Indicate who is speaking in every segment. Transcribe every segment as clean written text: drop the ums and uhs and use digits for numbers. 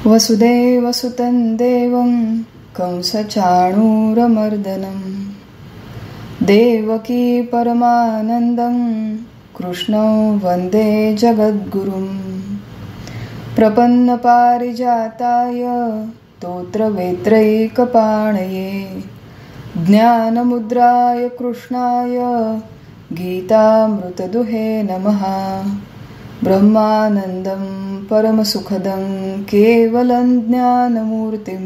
Speaker 1: वसुदेवसुतं देवं कंसचाणूरमर्दनं देवकी परमानन्दं कृष्णं वन्दे जगद्गुरुं प्रपन्नपारिजाताय स्तोत्रवेत्रैकपाणये ज्ञानमुद्राय कृष्णाय गीतामृतदुहे नमः। ब्रह्मानन्दं परमसुखदं केवलं ज्ञानमूर्तिं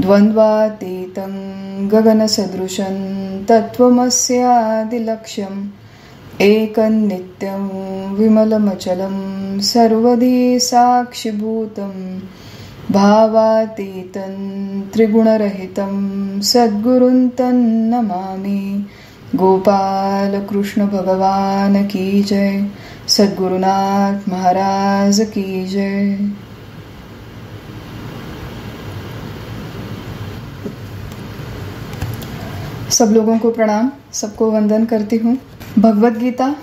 Speaker 1: द्वन्द्वातीतं गगनसदृशं तत्त्वमस्यादिलक्ष्यम् एकन्नित्यं विमलमचलं सर्वधी साक्षिभूतं भावातीतं त्रिगुणरहितं सद्गुरुं तन्नमामि। गोपाल कृष्ण भगवान की जय, सद्गुरुनाथ महाराज की जय। सब लोगों को प्रणाम, सबको वंदन करती हूँ। भगवत गीता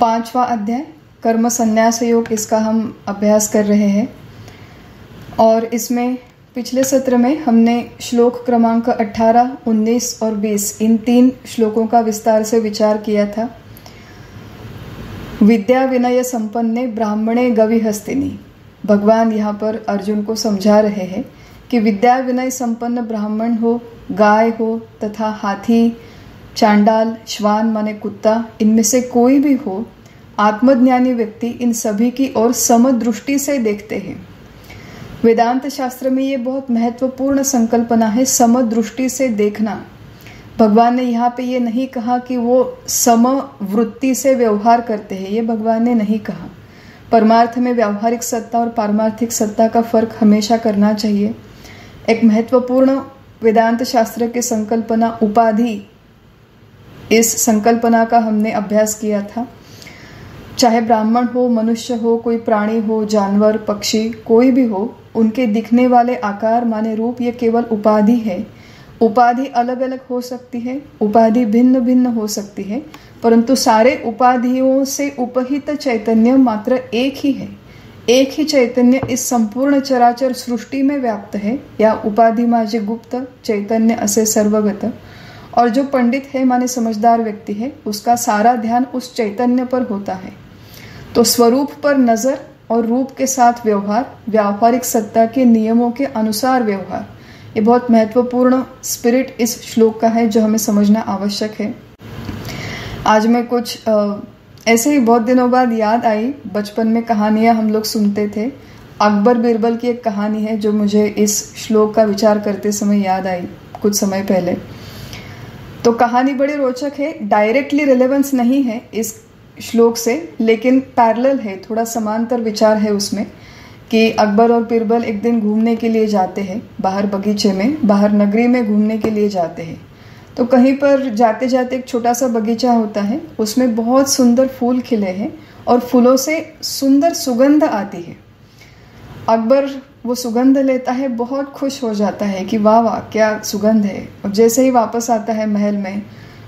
Speaker 1: 5वां अध्याय कर्म संन्यास योग, इसका हम अभ्यास कर रहे हैं। और इसमें पिछले सत्र में हमने श्लोक क्रमांक 18, 19 और 20 इन 3 श्लोकों का विस्तार से विचार किया था। विद्या विनय संपन्ने ब्राह्मणे गविहस्तिनी, भगवान यहाँ पर अर्जुन को समझा रहे हैं कि विद्या विनय संपन्न ब्राह्मण हो, गाय हो तथा हाथी, चांडाल, श्वान माने कुत्ता, इनमें से कोई भी हो, आत्मज्ञानी व्यक्ति इन सभी की ओर समदृष्टि से देखते हैं। वेदांत शास्त्र में ये बहुत महत्वपूर्ण संकल्पना है, समदृष्टि से देखना। भगवान ने यहाँ पे ये नहीं कहा कि वो समवृत्ति से व्यवहार करते हैं, ये भगवान ने नहीं कहा। परमार्थ में व्यावहारिक सत्ता और पारमार्थिक सत्ता का फर्क हमेशा करना चाहिए। एक महत्वपूर्ण वेदांत शास्त्र की संकल्पना उपाधि, इस संकल्पना का हमने अभ्यास किया था। चाहे ब्राह्मण हो, मनुष्य हो, कोई प्राणी हो, जानवर, पक्षी, कोई भी हो, उनके दिखने वाले आकार माने रूप ये केवल उपाधि है। उपाधि अलग अलग हो सकती है, उपाधि भिन्न भिन्न हो सकती है, परंतु सारे उपाधियों से उपहित चैतन्य मात्र एक ही है। एक ही चैतन्य इस संपूर्ण चराचर सृष्टि में व्याप्त है। या उपाधि माझे गुप्त, चैतन्य असे सर्वगत। और जो पंडित है माने समझदार व्यक्ति है, उसका सारा ध्यान उस चैतन्य पर होता है। तो स्वरूप पर नजर और रूप के साथ व्यवहार, व्यावहारिक सत्ता के नियमों के अनुसार व्यवहार, ये बहुत महत्वपूर्ण स्पिरिट इस श्लोक का है जो हमें समझना आवश्यक है। आज मैं कुछ ऐसे ही बहुत दिनों बाद याद आई, बचपन में कहानियां हम लोग सुनते थे। अकबर बीरबल की एक कहानी है जो मुझे इस श्लोक का विचार करते समय याद आई कुछ समय पहले। तो कहानी बड़ी रोचक है, डायरेक्टली रिलेवेंस नहीं है इस श्लोक से, लेकिन पैरेलल है, थोड़ा समांतर विचार है उसमें। कि अकबर और बीरबल एक दिन घूमने के लिए जाते हैं, बाहर बगीचे में, बाहर नगरी में घूमने के लिए जाते हैं। तो कहीं पर जाते जाते एक छोटा सा बगीचा होता है, उसमें बहुत सुंदर फूल खिले हैं और फूलों से सुंदर सुगंध आती है। अकबर वो सुगंध लेता है, बहुत खुश हो जाता है कि वाह वाह क्या सुगंध है। और जैसे ही वापस आता है महल में,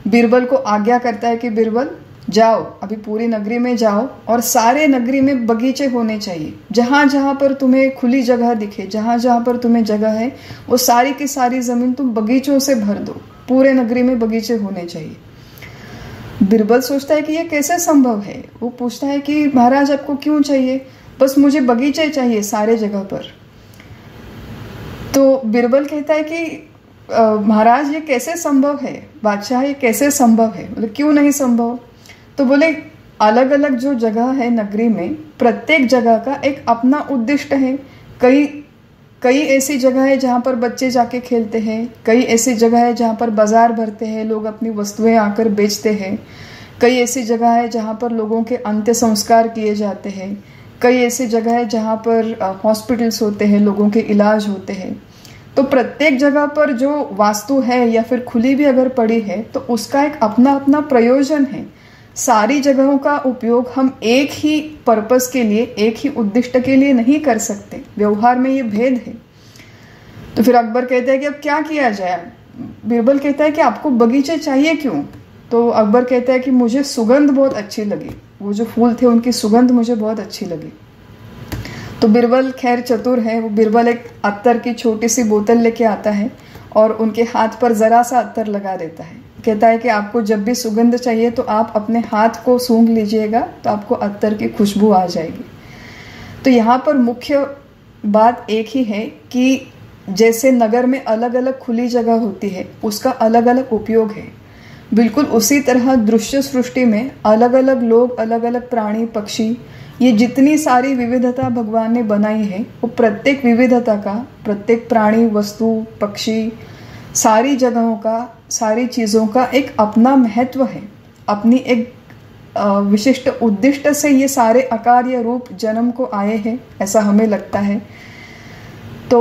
Speaker 1: बीरबल को आज्ञा करता है कि बीरबल जाओ, अभी पूरी नगरी में जाओ और सारे नगरी में बगीचे होने चाहिए। जहां जहां पर तुम्हें खुली जगह दिखे, जहां जहां पर तुम्हें जगह है, वो सारी की सारी जमीन तुम बगीचों से भर दो। पूरे नगरी में बगीचे होने चाहिए। बीरबल सोचता है कि ये कैसे संभव है। वो पूछता है कि महाराज आपको क्यों चाहिए? बस मुझे बगीचे चाहिए सारे जगह पर। तो बीरबल कहता है कि महाराज ये कैसे संभव है, बादशाह ये कैसे संभव है, मतलब क्यों नहीं संभव? तो बोले अलग अलग जो जगह है नगरी में, प्रत्येक जगह का एक अपना उद्दिष्ट है। कई ऐसी जगह है जहाँ पर बच्चे जाके खेलते हैं, कई ऐसी जगह है जहाँ पर बाजार भरते हैं, लोग अपनी वस्तुएं आकर बेचते हैं, कई ऐसी जगह है जहाँ पर लोगों के अंत्य संस्कार किए जाते हैं, कई ऐसी जगह है जहाँ पर हॉस्पिटल्स होते हैं, लोगों के इलाज होते हैं। तो प्रत्येक जगह पर जो वास्तु है या फिर खुली भी अगर पड़ी है तो उसका एक अपना अपना प्रयोजन है। सारी जगहों का उपयोग हम एक ही पर्पस के लिए, एक ही उद्दिष्ट के लिए नहीं कर सकते। व्यवहार में ये भेद है। तो फिर अकबर कहता है कि अब क्या किया जाए? बीरबल कहता है कि आपको बगीचे चाहिए क्यों? तो अकबर कहता है कि मुझे सुगंध बहुत अच्छी लगी, वो जो फूल थे उनकी सुगंध मुझे बहुत अच्छी लगी। तो बिरबल खैर चतुर है। वो बिरबल एक अत्तर की छोटी सी बोतल लेके आता है और उनके हाथ पर जरा सा अत्तर लगा देता है। कहता है कि आपको जब भी सुगंध चाहिए तो आप अपने हाथ को सूंघ लीजिएगा तो आपको अत्तर की खुशबू आ जाएगी। तो यहाँ पर मुख्य बात एक ही है कि जैसे नगर में अलग अलग खुली जगह होती है, उसका अलग अलग उपयोग है, बिल्कुल उसी तरह दृश्य सृष्टि में अलग अलग लोग, अलग अलग प्राणी, पक्षी, ये जितनी सारी विविधता भगवान ने बनाई है, वो प्रत्येक विविधता का, प्रत्येक प्राणी, वस्तु, पक्षी, सारी जगहों का, सारी चीज़ों का एक अपना महत्व है, अपनी एक विशिष्ट उद्दिष्ट से ये सारे आकार या रूप जन्म को आए हैं, ऐसा हमें लगता है। तो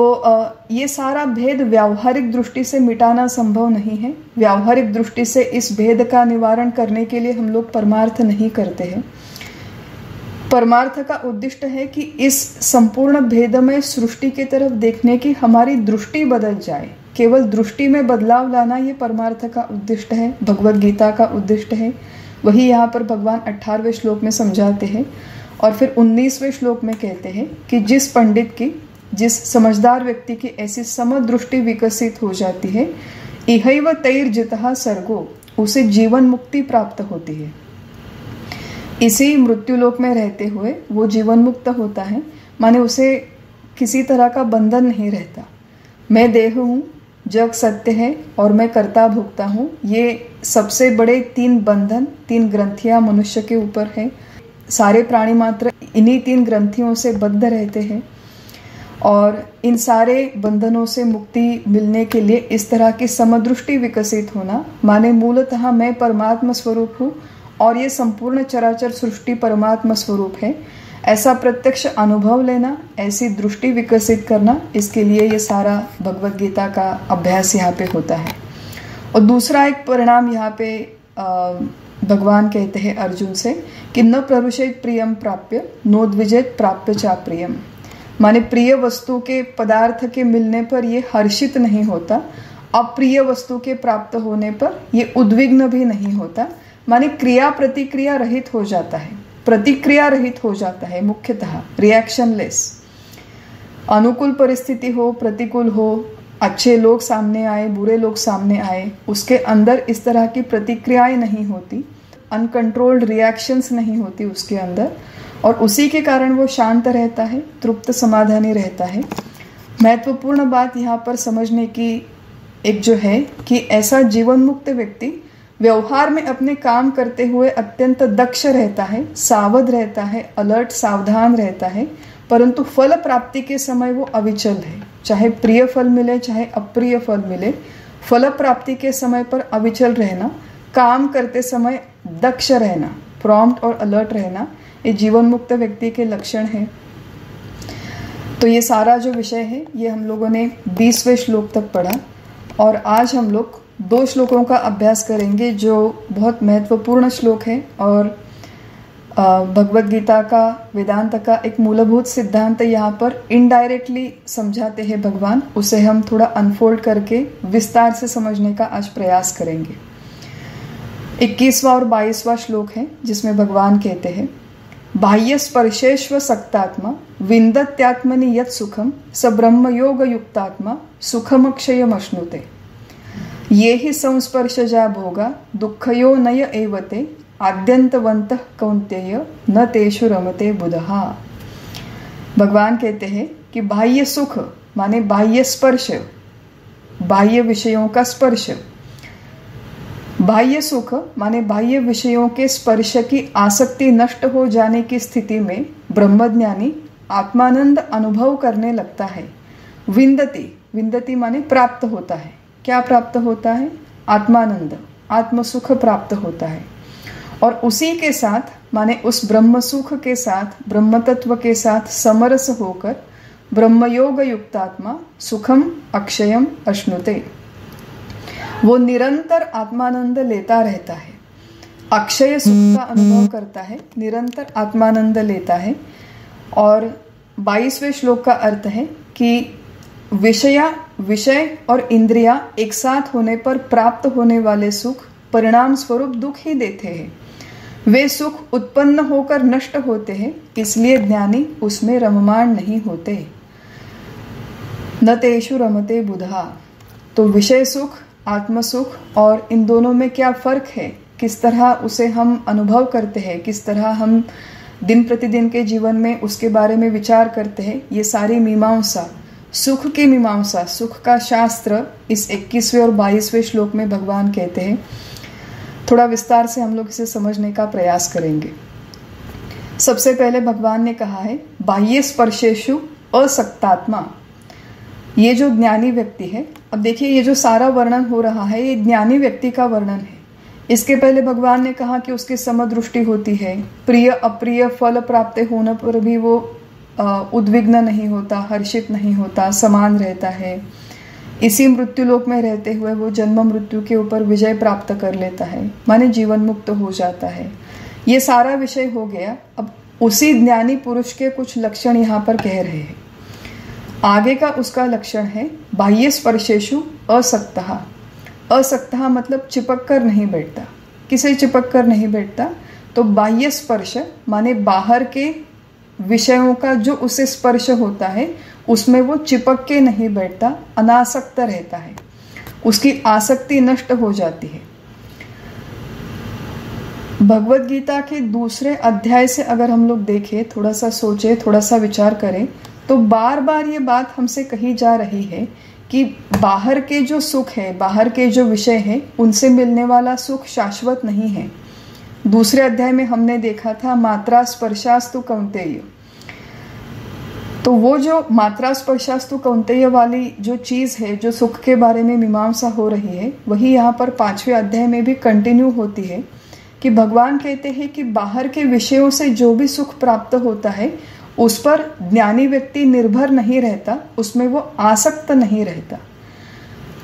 Speaker 1: ये सारा भेद व्यावहारिक दृष्टि से मिटाना संभव नहीं है। व्यावहारिक दृष्टि से इस भेद का निवारण करने के लिए हम लोग परमार्थ नहीं करते हैं। परमार्थ का उद्दिष्ट है कि इस संपूर्ण भेदमय सृष्टि की तरफ देखने की हमारी दृष्टि बदल जाए। केवल दृष्टि में बदलाव लाना ये परमार्थ का उद्दिष्ट है, भगवत गीता का उद्दिष्ट है। वही यहाँ पर भगवान 18वें श्लोक में समझाते हैं और फिर 19वें श्लोक में कहते हैं कि जिस पंडित की, जिस समझदार व्यक्ति की ऐसी समदृष्टि विकसित हो जाती है, इहैव तैर्जितः सर्गो, उसे जीवन मुक्ति प्राप्त होती है। इसी मृत्युलोक में रहते हुए वो जीवन मुक्त होता है, माने उसे किसी तरह का बंधन नहीं रहता। मैं देह हूँ, जग सत्य है और मैं कर्ता भोक्ता हूँ, ये सबसे बड़े 3 बंधन, 3 ग्रंथियाँ मनुष्य के ऊपर है। सारे प्राणी मात्र इन्हीं 3 ग्रंथियों से बद्ध रहते हैं और इन सारे बंधनों से मुक्ति मिलने के लिए इस तरह की समदृष्टि विकसित होना, माने मूलतः मैं परमात्मा स्वरूप हूँ और ये संपूर्ण चराचर सृष्टि परमात्मा स्वरूप है, ऐसा प्रत्यक्ष अनुभव लेना, ऐसी दृष्टि विकसित करना, इसके लिए ये सारा भगवत गीता का अभ्यास यहाँ पे होता है। और दूसरा एक परिणाम यहाँ पे भगवान कहते हैं अर्जुन से कि न प्ररुषेत प्रियम प्राप्य नोद्विजेत प्राप्य चा प्रियम, माने प्रिय वस्तु के, पदार्थ के मिलने पर ये हर्षित नहीं होता, अप्रिय वस्तु के प्राप्त होने पर ये उद्विग्न भी नहीं होता, माने क्रिया प्रतिक्रिया रहित हो जाता है, प्रतिक्रिया रहित हो जाता है, मुख्यतः रिएक्शनलेस। अनुकूल परिस्थिति हो, प्रतिकूल हो, अच्छे लोग सामने आए, बुरे लोग सामने आए, उसके अंदर इस तरह की प्रतिक्रियाएं नहीं होती, अनकंट्रोल्ड रिएक्शंस नहीं होती उसके अंदर, और उसी के कारण वो शांत रहता है, तृप्त समाधानी रहता है। महत्वपूर्ण बात यहाँ पर समझने की एक जो है कि ऐसा जीवन मुक्त व्यक्ति व्यवहार में अपने काम करते हुए अत्यंत दक्ष रहता है, सावध रहता है, अलर्ट, सावधान रहता है, परंतु फल प्राप्ति के समय वो अविचल है। चाहे प्रिय फल मिले, चाहे अप्रिय फल मिले, फल प्राप्ति के समय पर अविचल रहना, काम करते समय दक्ष रहना, प्रॉम्प्ट और अलर्ट रहना, ये जीवन मुक्त व्यक्ति के लक्षण है। तो ये सारा जो विषय है ये हम लोगों ने 20वें श्लोक तक पढ़ा और आज हम लोग 2 श्लोकों का अभ्यास करेंगे जो बहुत महत्वपूर्ण श्लोक है और भगवत गीता का, वेदांत का एक मूलभूत सिद्धांत यहाँ पर इनडायरेक्टली समझाते हैं भगवान, उसे हम थोड़ा अनफोल्ड करके विस्तार से समझने का आज प्रयास करेंगे। 21वां और 22वां श्लोक है जिसमें भगवान कहते हैं, बाह्य स्पर्शेष्व सक्तात्मा विन्दत्यात्मनि यत् सुखम स ब्रह्म योग युक्तात्मा सुखमक्षयम अश्नुते, ये ही संस्पर्शजा भोगा दुःखयो नय एवते आद्यंतवन्तः कौन्तेय न तेषु रमते बुधहा। भगवान कहते हैं कि बाह्य सुख माने बाह्य स्पर्श, बाह्य विषयों का स्पर्श, बाह्य सुख माने बाह्य विषयों के स्पर्श की आसक्ति नष्ट हो जाने की स्थिति में ब्रह्मज्ञानी आत्मानंद अनुभव करने लगता है। विन्दति, विन्दति माने प्राप्त होता है। क्या प्राप्त होता है? आत्मानंद, आत्मसुख प्राप्त होता है। और उसी के साथ माने उस ब्रह्म सुख के साथ, ब्रह्म तत्व के साथ समरस होकर ब्रह्मयोग युक्तात्मा सुखम अक्षयम अश्नुते, वो निरंतर आत्मानंद लेता रहता है, अक्षय सुख का अनुभव करता है, निरंतर आत्मानंद लेता है। और 22वें श्लोक का अर्थ है कि विषय और इंद्रियां एक साथ होने पर प्राप्त होने वाले सुख परिणाम स्वरूप दुख ही देते हैं। वे सुख उत्पन्न होकर नष्ट होते हैं, इसलिए ज्ञानी उसमें रममाण नहीं होते। न तेषु रमते बुधा। तो विषय सुख, आत्म सुख और इन दोनों में क्या फर्क है, किस तरह उसे हम अनुभव करते हैं, किस तरह हम दिन प्रतिदिन के जीवन में उसके बारे में विचार करते हैं, ये सारी मीमांसा, सुख की मीमांसा, सुख का शास्त्र इस 21वें और 22वें श्लोक में भगवान कहते हैं। थोड़ा विस्तार से हम लोग इसे समझने का प्रयास करेंगे। सबसे पहले भगवान ने कहा है बाह्य स्पर्शेषु असक्तात्मा। ये जो ज्ञानी व्यक्ति है, अब देखिए ये जो सारा वर्णन हो रहा है ये ज्ञानी व्यक्ति का वर्णन है। इसके पहले भगवान ने कहा कि उसकी समदृष्टि होती है, प्रिय अप्रिय फल प्राप्त होने पर भी वो उद्विग्न नहीं होता, हर्षित नहीं होता, समान रहता है। इसी मृत्युलोक में रहते हुए वो जन्म मृत्यु के ऊपर विजय प्राप्त कर लेता है, माने जीवन मुक्त हो जाता है। ये सारा विषय हो गया। अब उसी ज्ञानी पुरुष के कुछ लक्षण यहाँ पर कह रहे हैं। आगे का उसका लक्षण है बाह्य स्पर्शेषु असक्तः। असक्तः मतलब चिपक कर नहीं बैठता। किसे चिपक कर नहीं बैठता? तो बाह्य स्पर्श माने बाहर के विषयों का जो उसे स्पर्श होता है उसमें वो चिपक के नहीं बैठता, अनासक्त रहता है, उसकी आसक्ति नष्ट हो जाती है। भगवत गीता के दूसरे अध्याय से अगर हम लोग देखें, थोड़ा सा सोचें, थोड़ा सा विचार करें, तो बार बार ये बात हमसे कही जा रही है कि बाहर के जो सुख है, बाहर के जो विषय है, उनसे मिलने वाला सुख शाश्वत नहीं है। दूसरे अध्याय में हमने देखा था मात्रा स्पर्शास्तु कौन्तेय। तो वो जो मात्रा स्पर्शास्तु कौन्तेय वाली जो चीज है, जो सुख के बारे में मीमांसा हो रही है, वही यहाँ पर 5वें अध्याय में भी कंटिन्यू होती है कि भगवान कहते हैं कि बाहर के विषयों से जो भी सुख प्राप्त होता है उस पर ज्ञानी व्यक्ति निर्भर नहीं रहता, उसमें वो आसक्त नहीं रहता।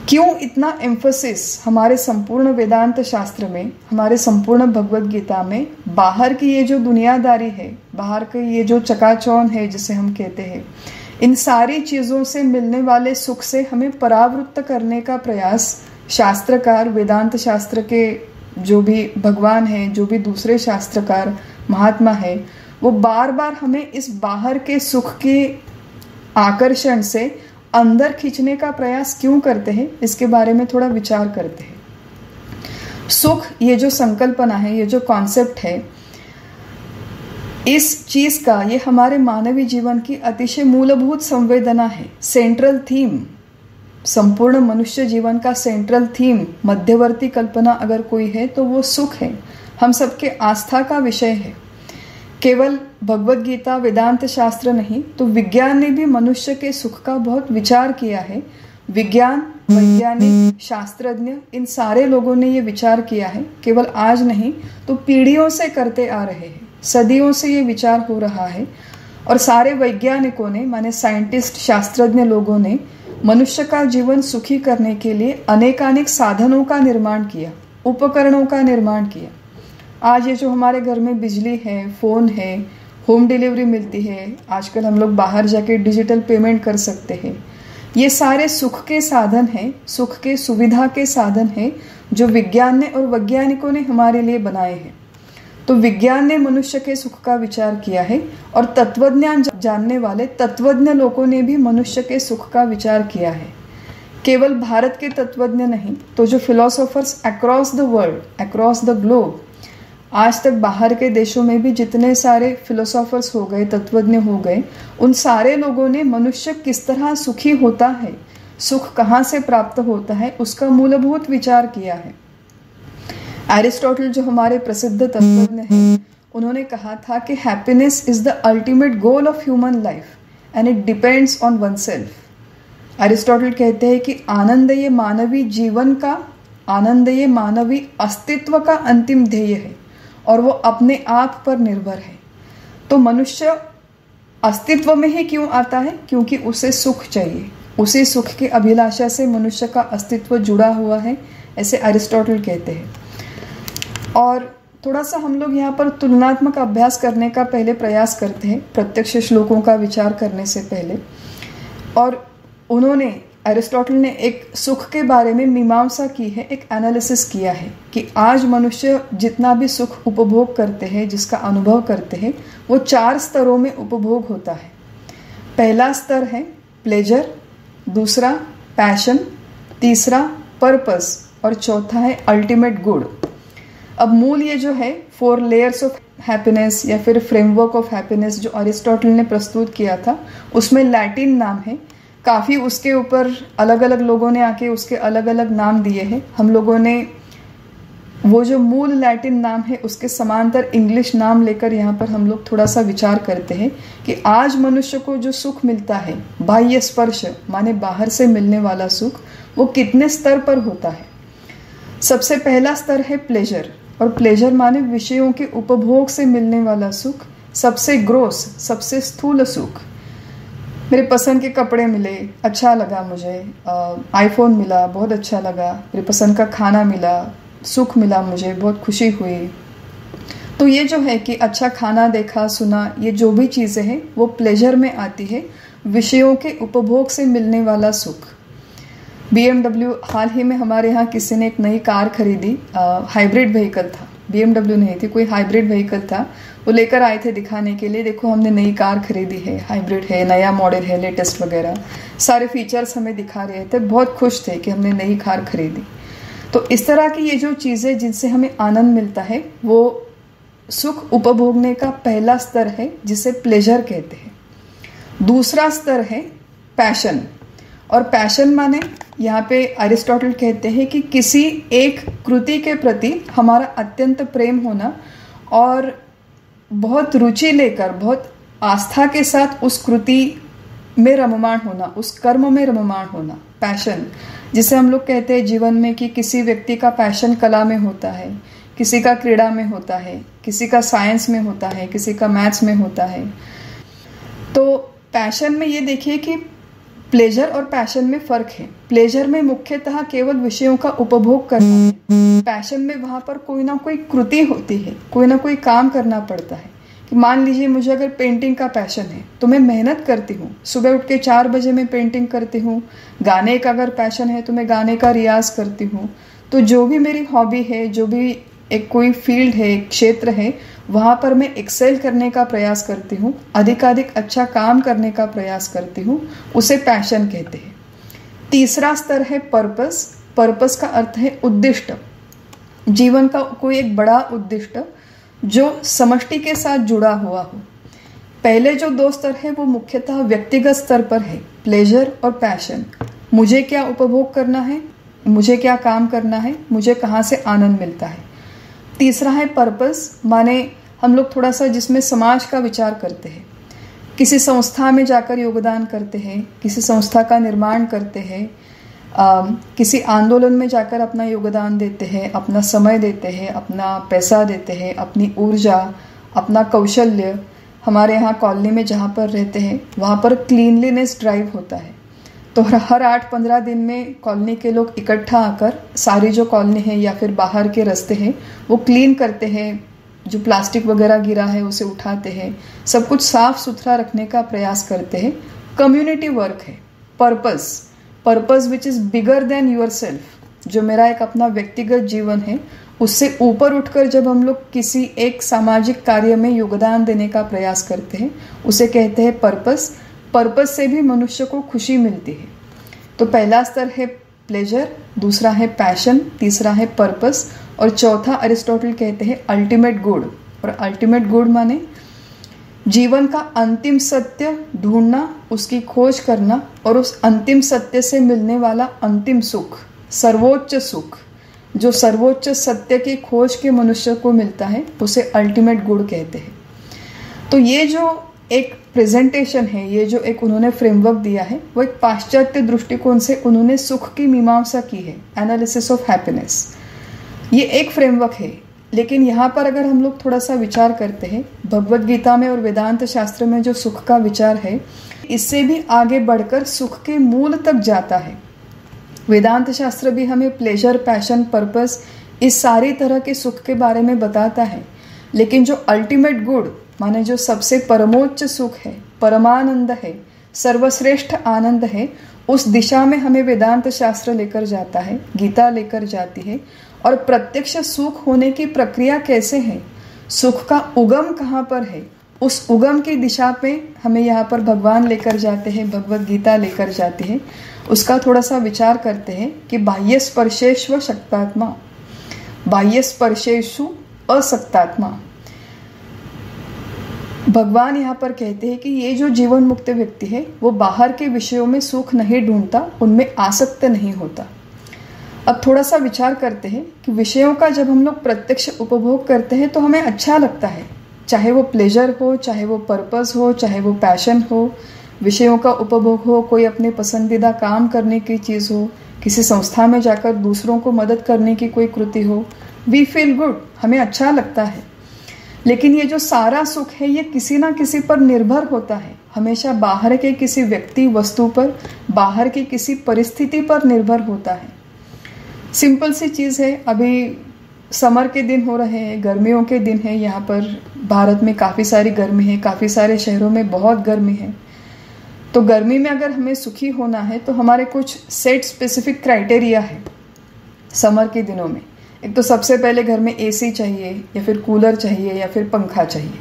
Speaker 1: क्यों इतना एम्फोसिस हमारे संपूर्ण वेदांत शास्त्र में, हमारे संपूर्ण भगवत गीता में बाहर की ये जो दुनियादारी है, बाहर के ये जो चकाचौंध है जिसे हम कहते हैं, इन सारी चीज़ों से मिलने वाले सुख से हमें परावृत्त करने का प्रयास शास्त्रकार, वेदांत शास्त्र के जो भी भगवान हैं, जो भी दूसरे शास्त्रकार महात्मा है, वो बार बार हमें इस बाहर के सुख के आकर्षण से अंदर खींचने का प्रयास क्यों करते हैं, इसके बारे में थोड़ा विचार करते हैं। सुख, ये जो संकल्पना है, ये जो कॉन्सेप्ट है, इस चीज का, ये हमारे मानवीय जीवन की अतिशय मूलभूत संवेदना है, सेंट्रल थीम, संपूर्ण मनुष्य जीवन का सेंट्रल थीम, मध्यवर्ती कल्पना अगर कोई है तो वो सुख है, हम सबके आस्था का विषय है। केवल भगवत गीता, वेदांत शास्त्र नहीं तो विज्ञान ने भी मनुष्य के सुख का बहुत विचार किया है। विज्ञान, वैज्ञानिक, शास्त्रज्ञ, इन सारे लोगों ने ये विचार किया है, केवल आज नहीं तो पीढ़ियों से करते आ रहे हैं, सदियों से ये विचार हो रहा है। और सारे वैज्ञानिकों ने, माने साइंटिस्ट, शास्त्रज्ञ लोगों ने मनुष्य का जीवन सुखी करने के लिए अनेकानेक साधनों का निर्माण किया, उपकरणों का निर्माण किया। आज ये जो हमारे घर में बिजली है, फ़ोन है, होम डिलीवरी मिलती है, आजकल हम लोग बाहर जाके डिजिटल पेमेंट कर सकते हैं, ये सारे सुख के साधन हैं, सुख के सुविधा के साधन हैं जो विज्ञान ने और वैज्ञानिकों ने हमारे लिए बनाए हैं। तो विज्ञान ने मनुष्य के सुख का विचार किया है और तत्वज्ञान जानने वाले तत्वज्ञ लोगों ने भी मनुष्य के सुख का विचार किया है। केवल भारत के तत्वज्ञ नहीं तो जो philosophers across the world, across the globe, आज तक बाहर के देशों में भी जितने सारे फिलोसोफर्स हो गए, तत्वज्ञ हो गए, उन सारे लोगों ने मनुष्य किस तरह सुखी होता है, सुख कहाँ से प्राप्त होता है, उसका मूलभूत विचार किया है। एरिस्टोटल जो हमारे प्रसिद्ध तत्वज्ञ हैं, उन्होंने कहा था कि happiness is the ultimate goal of human life and it depends on one self. Aristotle कहते हैं कि आनंद ये मानवीय जीवन का, आनंद ये मानवीय अस्तित्व का अंतिम ध्येय है और वो अपने आप पर निर्भर है। तो मनुष्य अस्तित्व में ही क्यों आता है? क्योंकि उसे सुख चाहिए, उसी सुख की अभिलाषा से मनुष्य का अस्तित्व जुड़ा हुआ है, ऐसे अरिस्टोटल कहते हैं। और थोड़ा सा हम लोग यहाँ पर तुलनात्मक अभ्यास करने का पहले प्रयास करते हैं, प्रत्यक्ष श्लोकों का विचार करने से पहले। और उन्होंने एरिस्टोटल ने एक सुख के बारे में मीमांसा की है, एक एनालिसिस किया है कि आज मनुष्य जितना भी सुख उपभोग करते हैं, जिसका अनुभव करते हैं, वो 4 स्तरों में उपभोग होता है। पहला स्तर है प्लेजर, दूसरा पैशन, तीसरा पर्पस और चौथा है अल्टीमेट गुड। अब मूल ये जो है 4 लेयर्स ऑफ हैप्पीनेस या फिर फ्रेमवर्क ऑफ हैप्पीनेस जो अरिस्टोटल ने प्रस्तुत किया था, उसमें लैटिन नाम है। काफ़ी उसके ऊपर अलग अलग लोगों ने आके उसके अलग अलग नाम दिए हैं। हम लोगों ने वो जो मूल लैटिन नाम है उसके समांतर इंग्लिश नाम लेकर यहाँ पर हम लोग थोड़ा सा विचार करते हैं कि आज मनुष्य को जो सुख मिलता है, बाह्य स्पर्श माने बाहर से मिलने वाला सुख, वो कितने स्तर पर होता है। सबसे पहला स्तर है प्लेजर, और प्लेजर माने विषयों के उपभोग से मिलने वाला सुख। सबसे ग्रोस, सबसे स्थूल सुख, मेरे पसंद के कपड़े मिले, अच्छा लगा, मुझे आईफोन मिला, बहुत अच्छा लगा, मेरे पसंद का खाना मिला, सुख मिला, मुझे बहुत खुशी हुई। तो ये जो है कि अच्छा खाना देखा, सुना, ये जो भी चीज़ें हैं वो प्लेजर में आती है, विषयों के उपभोग से मिलने वाला सुख। BMW हाल ही में हमारे यहाँ किसी ने एक नई कार खरीदी, हाइब्रिड व्हीकल था, BMW नहीं थी, कोई हाइब्रिड व्हीकल था, वो लेकर आए थे दिखाने के लिए, देखो हमने नई कार खरीदी है, हाइब्रिड है, नया मॉडल है, लेटेस्ट वगैरह सारे फीचर्स हमें दिखा रहे थे, बहुत खुश थे कि हमने नई कार खरीदी। तो इस तरह की ये जो चीज़ें जिनसे हमें आनंद मिलता है, वो सुख उपभोगने का पहला स्तर है जिसे प्लेजर कहते हैं। दूसरा स्तर है पैशन, और पैशन माने यहाँ पे अरिस्टोटल कहते हैं कि किसी एक कृति के प्रति हमारा अत्यंत प्रेम होना और बहुत रुचि लेकर, बहुत आस्था के साथ उस कृति में रममाण होना, उस कर्म में रममाण होना, पैशन। जिसे हम लोग कहते हैं जीवन में कि किसी व्यक्ति का पैशन कला में होता है, किसी का क्रीड़ा में होता है, किसी का साइंस में होता है, किसी का मैथ्स में होता है। तो पैशन में ये देखिए कि प्लेजर और पैशन में फर्क है। प्लेजर में मुख्यतः केवल विषयों का उपभोग करना है, पैशन में वहाँ पर कोई ना कोई कृति होती है, कोई ना कोई काम करना पड़ता है। कि मान लीजिए मुझे अगर पेंटिंग का पैशन है तो मैं मेहनत करती हूँ, सुबह उठ के 4 बजे मैं पेंटिंग करती हूँ। गाने का अगर पैशन है तो मैं गाने का रियाज करती हूँ। तो जो भी मेरी हॉबी है, जो भी एक कोई फील्ड है, एक क्षेत्र है, वहाँ पर मैं एक्सेल करने का प्रयास करती हूँ, अधिकाधिक अच्छा काम करने का प्रयास करती हूँ, उसे पैशन कहते हैं। तीसरा स्तर है पर्पस। पर्पस का अर्थ है उद्दिष्ट, जीवन का कोई एक बड़ा उद्दिष्ट जो समष्टि के साथ जुड़ा हुआ हो। पहले जो 2 स्तर है वो मुख्यतः व्यक्तिगत स्तर पर है, प्लेजर और पैशन। मुझे क्या उपभोग करना है, मुझे क्या काम करना है, मुझे कहाँ से आनंद मिलता है। तीसरा है पर्पस, माने हम लोग थोड़ा सा जिसमें समाज का विचार करते हैं, किसी संस्था में जाकर योगदान करते हैं, किसी संस्था का निर्माण करते हैं, किसी आंदोलन में जाकर अपना योगदान देते हैं, अपना समय देते हैं, अपना पैसा देते हैं, अपनी ऊर्जा, अपना कौशल्य। हमारे यहाँ कॉलोनी में जहाँ पर रहते हैं वहाँ पर क्लीनलीनेस ड्राइव होता है, तो हर 8-15 दिन में कॉलोनी के लोग इकट्ठा आकर सारी जो कॉलोनी है या फिर बाहर के रास्ते हैं वो क्लीन करते हैं, जो प्लास्टिक वगैरह गिरा है उसे उठाते हैं, सब कुछ साफ सुथरा रखने का प्रयास करते हैं। कम्युनिटी वर्क है। Purpose which is bigger than your self, जो मेरा एक अपना व्यक्तिगत जीवन है उससे ऊपर उठकर जब हम लोग किसी एक सामाजिक कार्य में योगदान देने का प्रयास करते हैं उसे कहते हैं पर्पस। पर्पस से भी मनुष्य को खुशी मिलती है। तो पहला स्तर है प्लेजर, दूसरा है पैशन, तीसरा है पर्पस और चौथा अरिस्टोटल कहते हैं अल्टीमेट गुड। और अल्टीमेट गुड माने जीवन का अंतिम सत्य ढूंढना, उसकी खोज करना और उस अंतिम सत्य से मिलने वाला अंतिम सुख, सर्वोच्च सुख, जो सर्वोच्च सत्य की खोज के मनुष्य को मिलता है उसे अल्टीमेट गुड कहते हैं। तो ये जो एक प्रेजेंटेशन है, ये जो एक उन्होंने फ्रेमवर्क दिया है, वो एक पाश्चात्य दृष्टिकोण से उन्होंने सुख की मीमांसा की है, एनालिसिस ऑफ हैप्पीनेस। ये एक फ्रेमवर्क है, लेकिन यहाँ पर अगर हम लोग थोड़ा सा विचार करते हैं, भगवत गीता में और वेदांत शास्त्र में जो सुख का विचार है, इससे भी आगे बढ़कर सुख के मूल तक जाता है। वेदांत शास्त्र भी हमें प्लेजर, पैशन, पर्पस, इस सारी तरह के सुख के बारे में बताता है, लेकिन जो अल्टीमेट गुड माने जो सबसे परमोच्च सुख है, परमानंद है, सर्वश्रेष्ठ आनंद है, उस दिशा में हमें वेदांत शास्त्र लेकर जाता है, गीता लेकर जाती है। और प्रत्यक्ष सुख होने की प्रक्रिया कैसे है, सुख का उगम कहाँ पर है, उस उगम की दिशा पे हमें यहाँ पर भगवान लेकर जाते हैं, भगवत गीता लेकर जाती है। उसका थोड़ा सा विचार करते हैं कि बाह्य स्पर्शेष्व शक्तात्मा, बाह्य स्पर्शेषु असक्तात्मा। भगवान यहाँ पर कहते हैं कि ये जो जीवन मुक्त व्यक्ति है वो बाहर के विषयों में सुख नहीं ढूंढता, उनमें आसक्त नहीं होता। अब थोड़ा सा विचार करते हैं कि विषयों का जब हम लोग प्रत्यक्ष उपभोग करते हैं तो हमें अच्छा लगता है, चाहे वो प्लेजर हो, चाहे वो पर्पस हो, चाहे वो पैशन हो, विषयों का उपभोग हो, कोई अपने पसंदीदा काम करने की चीज़ हो, किसी संस्था में जाकर दूसरों को मदद करने की कोई कृति हो, वी फील गुड, हमें अच्छा लगता है। लेकिन ये जो सारा सुख है ये किसी ना किसी पर निर्भर होता है, हमेशा बाहर के किसी व्यक्ति वस्तु पर, बाहर की किसी परिस्थिति पर निर्भर होता है। सिंपल सी चीज़ है, अभी समर के दिन हो रहे हैं, गर्मियों के दिन है, यहाँ पर भारत में काफ़ी सारी गर्मी है, काफ़ी सारे शहरों में बहुत गर्मी है। तो गर्मी में अगर हमें सुखी होना है तो हमारे कुछ सेट स्पेसिफिक क्राइटेरिया है समर के दिनों में। एक तो सबसे पहले घर में एसी चाहिए या फिर कूलर चाहिए या फिर पंखा चाहिए।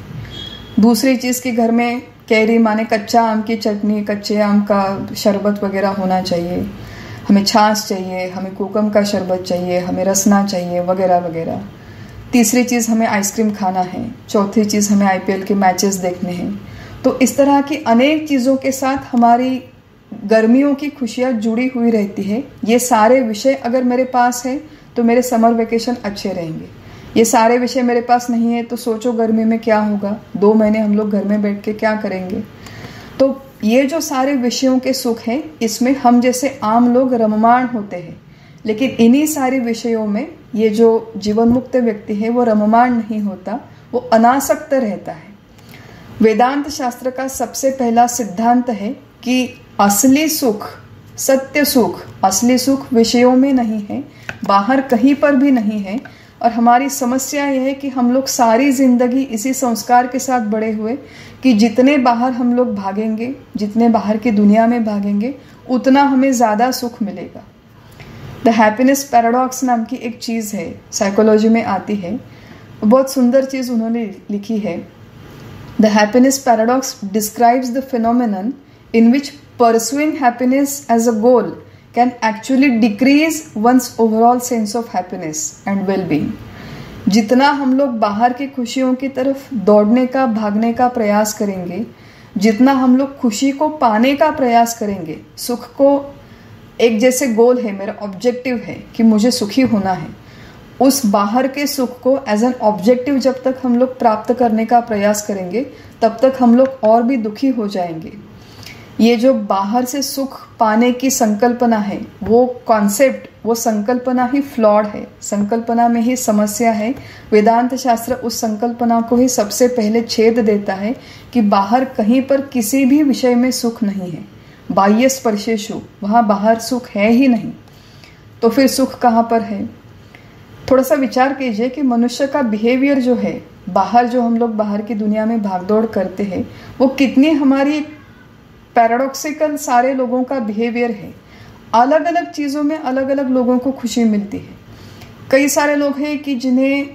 Speaker 1: दूसरी चीज़ कि घर में कैरी माने कच्चा आम की चटनी, कच्चे आम का शरबत वगैरह होना चाहिए, हमें छाछ चाहिए, हमें कोकम का शरबत चाहिए, हमें रसना चाहिए वगैरह वगैरह। तीसरी चीज़ हमें आइसक्रीम खाना है, चौथी चीज़ हमें IPL के मैचेस देखने हैं। तो इस तरह की अनेक चीज़ों के साथ हमारी गर्मियों की खुशियाँ जुड़ी हुई रहती है। ये सारे विषय अगर मेरे पास है तो मेरे समर वेकेशन अच्छे रहेंगे। ये सारे विषय मेरे पास नहीं है तो सोचो गर्मी में क्या होगा, 2 महीने हम लोग घर में बैठ के क्या करेंगे। तो ये जो सारे विषयों के सुख हैं इसमें हम जैसे आम लोग रममाण होते हैं, लेकिन इन्हीं सारे विषयों में ये जो जीवन मुक्त व्यक्ति है वो रममाण नहीं होता, वो अनासक्त रहता है। वेदांत शास्त्र का सबसे पहला सिद्धांत है कि असली सुख, सत्य सुख, असली सुख विषयों में नहीं है, बाहर कहीं पर भी नहीं है। और हमारी समस्या यह है कि हम लोग सारी जिंदगी इसी संस्कार के साथ बड़े हुए कि जितने बाहर हम लोग भागेंगे, जितने बाहर की दुनिया में भागेंगे, उतना हमें ज़्यादा सुख मिलेगा। द हैप्पीनेस पैराडॉक्स नाम की एक चीज़ है, साइकोलॉजी में आती है, बहुत सुंदर चीज़ उन्होंने लिखी है। The happiness paradox describes the phenomenon in which pursuing happiness as a goal can actually decrease one's overall sense of happiness and well-being। जितना हम लोग बाहर की खुशियों की तरफ दौड़ने का, भागने का प्रयास करेंगे, जितना हम लोग खुशी को पाने का प्रयास करेंगे, सुख को एक जैसे गोल है, मेरा ऑब्जेक्टिव है कि मुझे सुखी होना है, उस बाहर के सुख को एज एन ऑब्जेक्टिव जब तक हम लोग प्राप्त करने का प्रयास करेंगे तब तक हम लोग और भी दुखी हो जाएंगे। ये जो बाहर से सुख पाने की संकल्पना है, वो कॉन्सेप्ट, वो संकल्पना ही फ्लॉड है, संकल्पना में ही समस्या है। वेदांत शास्त्र उस संकल्पना को ही सबसे पहले छेद देता है कि बाहर कहीं पर किसी भी विषय में सुख नहीं है। बाह्य स्पर्शेषु, वहाँ बाहर सुख है ही नहीं, तो फिर सुख कहाँ पर है। थोड़ा सा विचार कीजिए कि मनुष्य का बिहेवियर जो है, बाहर जो हम लोग बाहर की दुनिया में भागदौड़ करते हैं, वो कितनी हमारी पैराडॉक्सिकल सारे लोगों का बिहेवियर है। अलग अलग चीज़ों में अलग अलग लोगों को खुशी मिलती है। कई सारे लोग हैं कि जिन्हें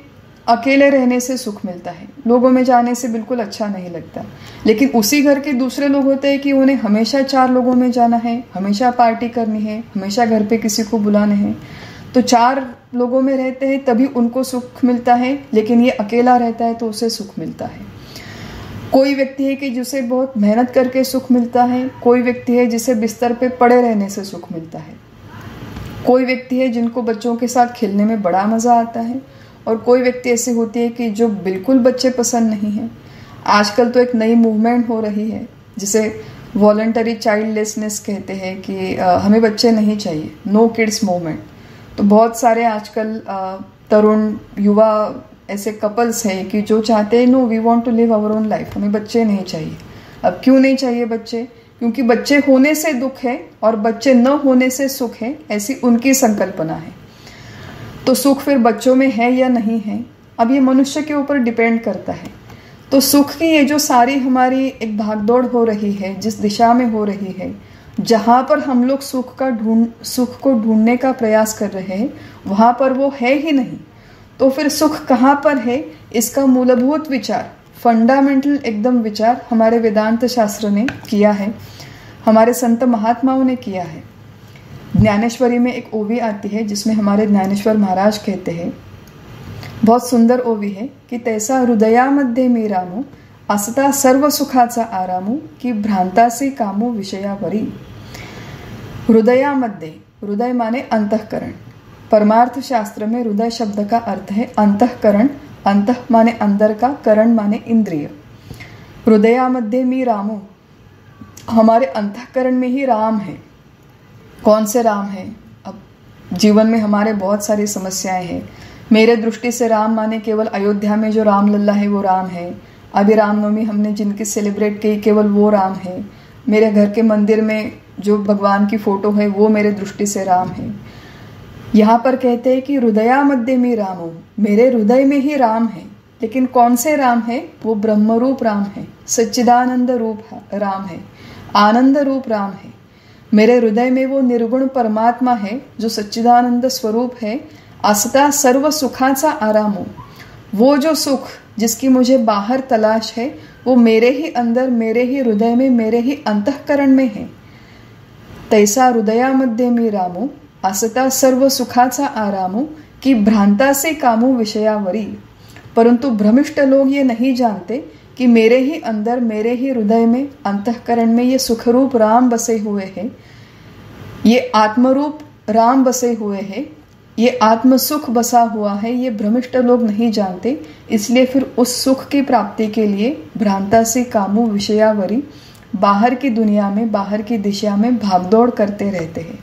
Speaker 1: अकेले रहने से सुख मिलता है, लोगों में जाने से बिल्कुल अच्छा नहीं लगता। लेकिन उसी घर के दूसरे लोग होते हैं कि उन्हें हमेशा 4 लोगों में जाना है, हमेशा पार्टी करनी है, हमेशा घर पे किसी को बुलाना है। तो 4 लोगों में रहते हैं तभी उनको सुख मिलता है, लेकिन ये अकेला रहता है तो उसे सुख मिलता है। कोई व्यक्ति है कि जिसे बहुत मेहनत करके सुख मिलता है, कोई व्यक्ति है जिसे बिस्तर पे पड़े रहने से सुख मिलता है, कोई व्यक्ति है जिनको बच्चों के साथ खेलने में बड़ा मज़ा आता है, और कोई व्यक्ति ऐसी होती है कि जो बिल्कुल बच्चे पसंद नहीं है। आजकल तो एक नई मूवमेंट हो रही है जिसे वॉलंटरी चाइल्डलेसनेस कहते हैं कि हमें बच्चे नहीं चाहिए, नो किड्स मूवमेंट। तो बहुत सारे आजकल तरुण युवा ऐसे कपल्स हैं कि जो चाहते हैं no we want to live our own life, हमें बच्चे नहीं चाहिए। अब क्यों नहीं चाहिए बच्चे? क्योंकि बच्चे होने से दुख है और बच्चे न होने से सुख है, ऐसी उनकी संकल्पना है। तो सुख फिर बच्चों में है या नहीं है, अब ये मनुष्य के ऊपर डिपेंड करता है। तो सुख की ये जो सारी हमारी एक भागदौड़ हो रही है, जिस दिशा में हो रही है, जहाँ पर हम लोग सुख को ढूंढने का प्रयास कर रहे हैं, वहाँ पर वो है ही नहीं। तो फिर सुख कहाँ पर है, इसका मूलभूत विचार, फंडामेंटल एकदम विचार हमारे वेदांत शास्त्र ने किया है, हमारे संत महात्माओं ने किया है। ज्ञानेश्वरी में एक ओवी आती है जिसमें हमारे ज्ञानेश्वर महाराज कहते हैं, बहुत सुंदर ओवी है, कि तैसा हृदयामध्ये मी रामू असता सर्व सुखाचा आरामू की भ्रांतासे कामो विषयावरी। हृदयामध्ये, हृदय माने अंतःकरण। परमार्थ शास्त्र में हृदय शब्द का अर्थ है अंतःकरण। अंतः माने अंदर का, करण माने इंद्रिय। हृदयामध्ये मी रामू, हमारे अंतःकरण में ही राम है। कौन से राम है? अब जीवन में हमारे बहुत सारी समस्याएं हैं। मेरे दृष्टि से राम माने केवल अयोध्या में जो राम लल्ला है वो राम है। अभी रामनवमी हमने जिनकी सेलिब्रेट की केवल वो राम है। मेरे घर के मंदिर में जो भगवान की फोटो है वो मेरे दृष्टि से राम है। यहाँ पर कहते हैं कि हृदयामध्ये में राम हो, मेरे हृदय में ही राम है। लेकिन कौन से राम है? वो ब्रह्मरूप राम है, सच्चिदानंद रूप राम है, आनंद रूप राम है। मेरे हृदय में वो निर्गुण परमात्मा है जो सच्चिदानंद स्वरूप है। असता सर्व सुखाचा आराम हो, वो जो सुख जिसकी मुझे बाहर तलाश है वो मेरे ही अंदर, मेरे ही हृदय में, मेरे ही अंतःकरण में है। तैसा हृदयामध्ये मी रामो असता सर्व सुखाचा आरामो की भ्रांता से कामो विषयावरी। परंतु भ्रमिष्ठ लोग ये नहीं जानते कि मेरे ही अंदर, मेरे ही हृदय में, अंतःकरण में ये सुखरूप राम बसे हुए हैं, ये आत्मरूप राम बसे हुए हैं, ये आत्म सुख बसा हुआ है। ये भ्रमिष्ठ लोग नहीं जानते, इसलिए फिर उस सुख की प्राप्ति के लिए भ्रांता से कामो विषयावरी, बाहर की दुनिया में, बाहर की दिशा में भागदौड़ करते रहते हैं।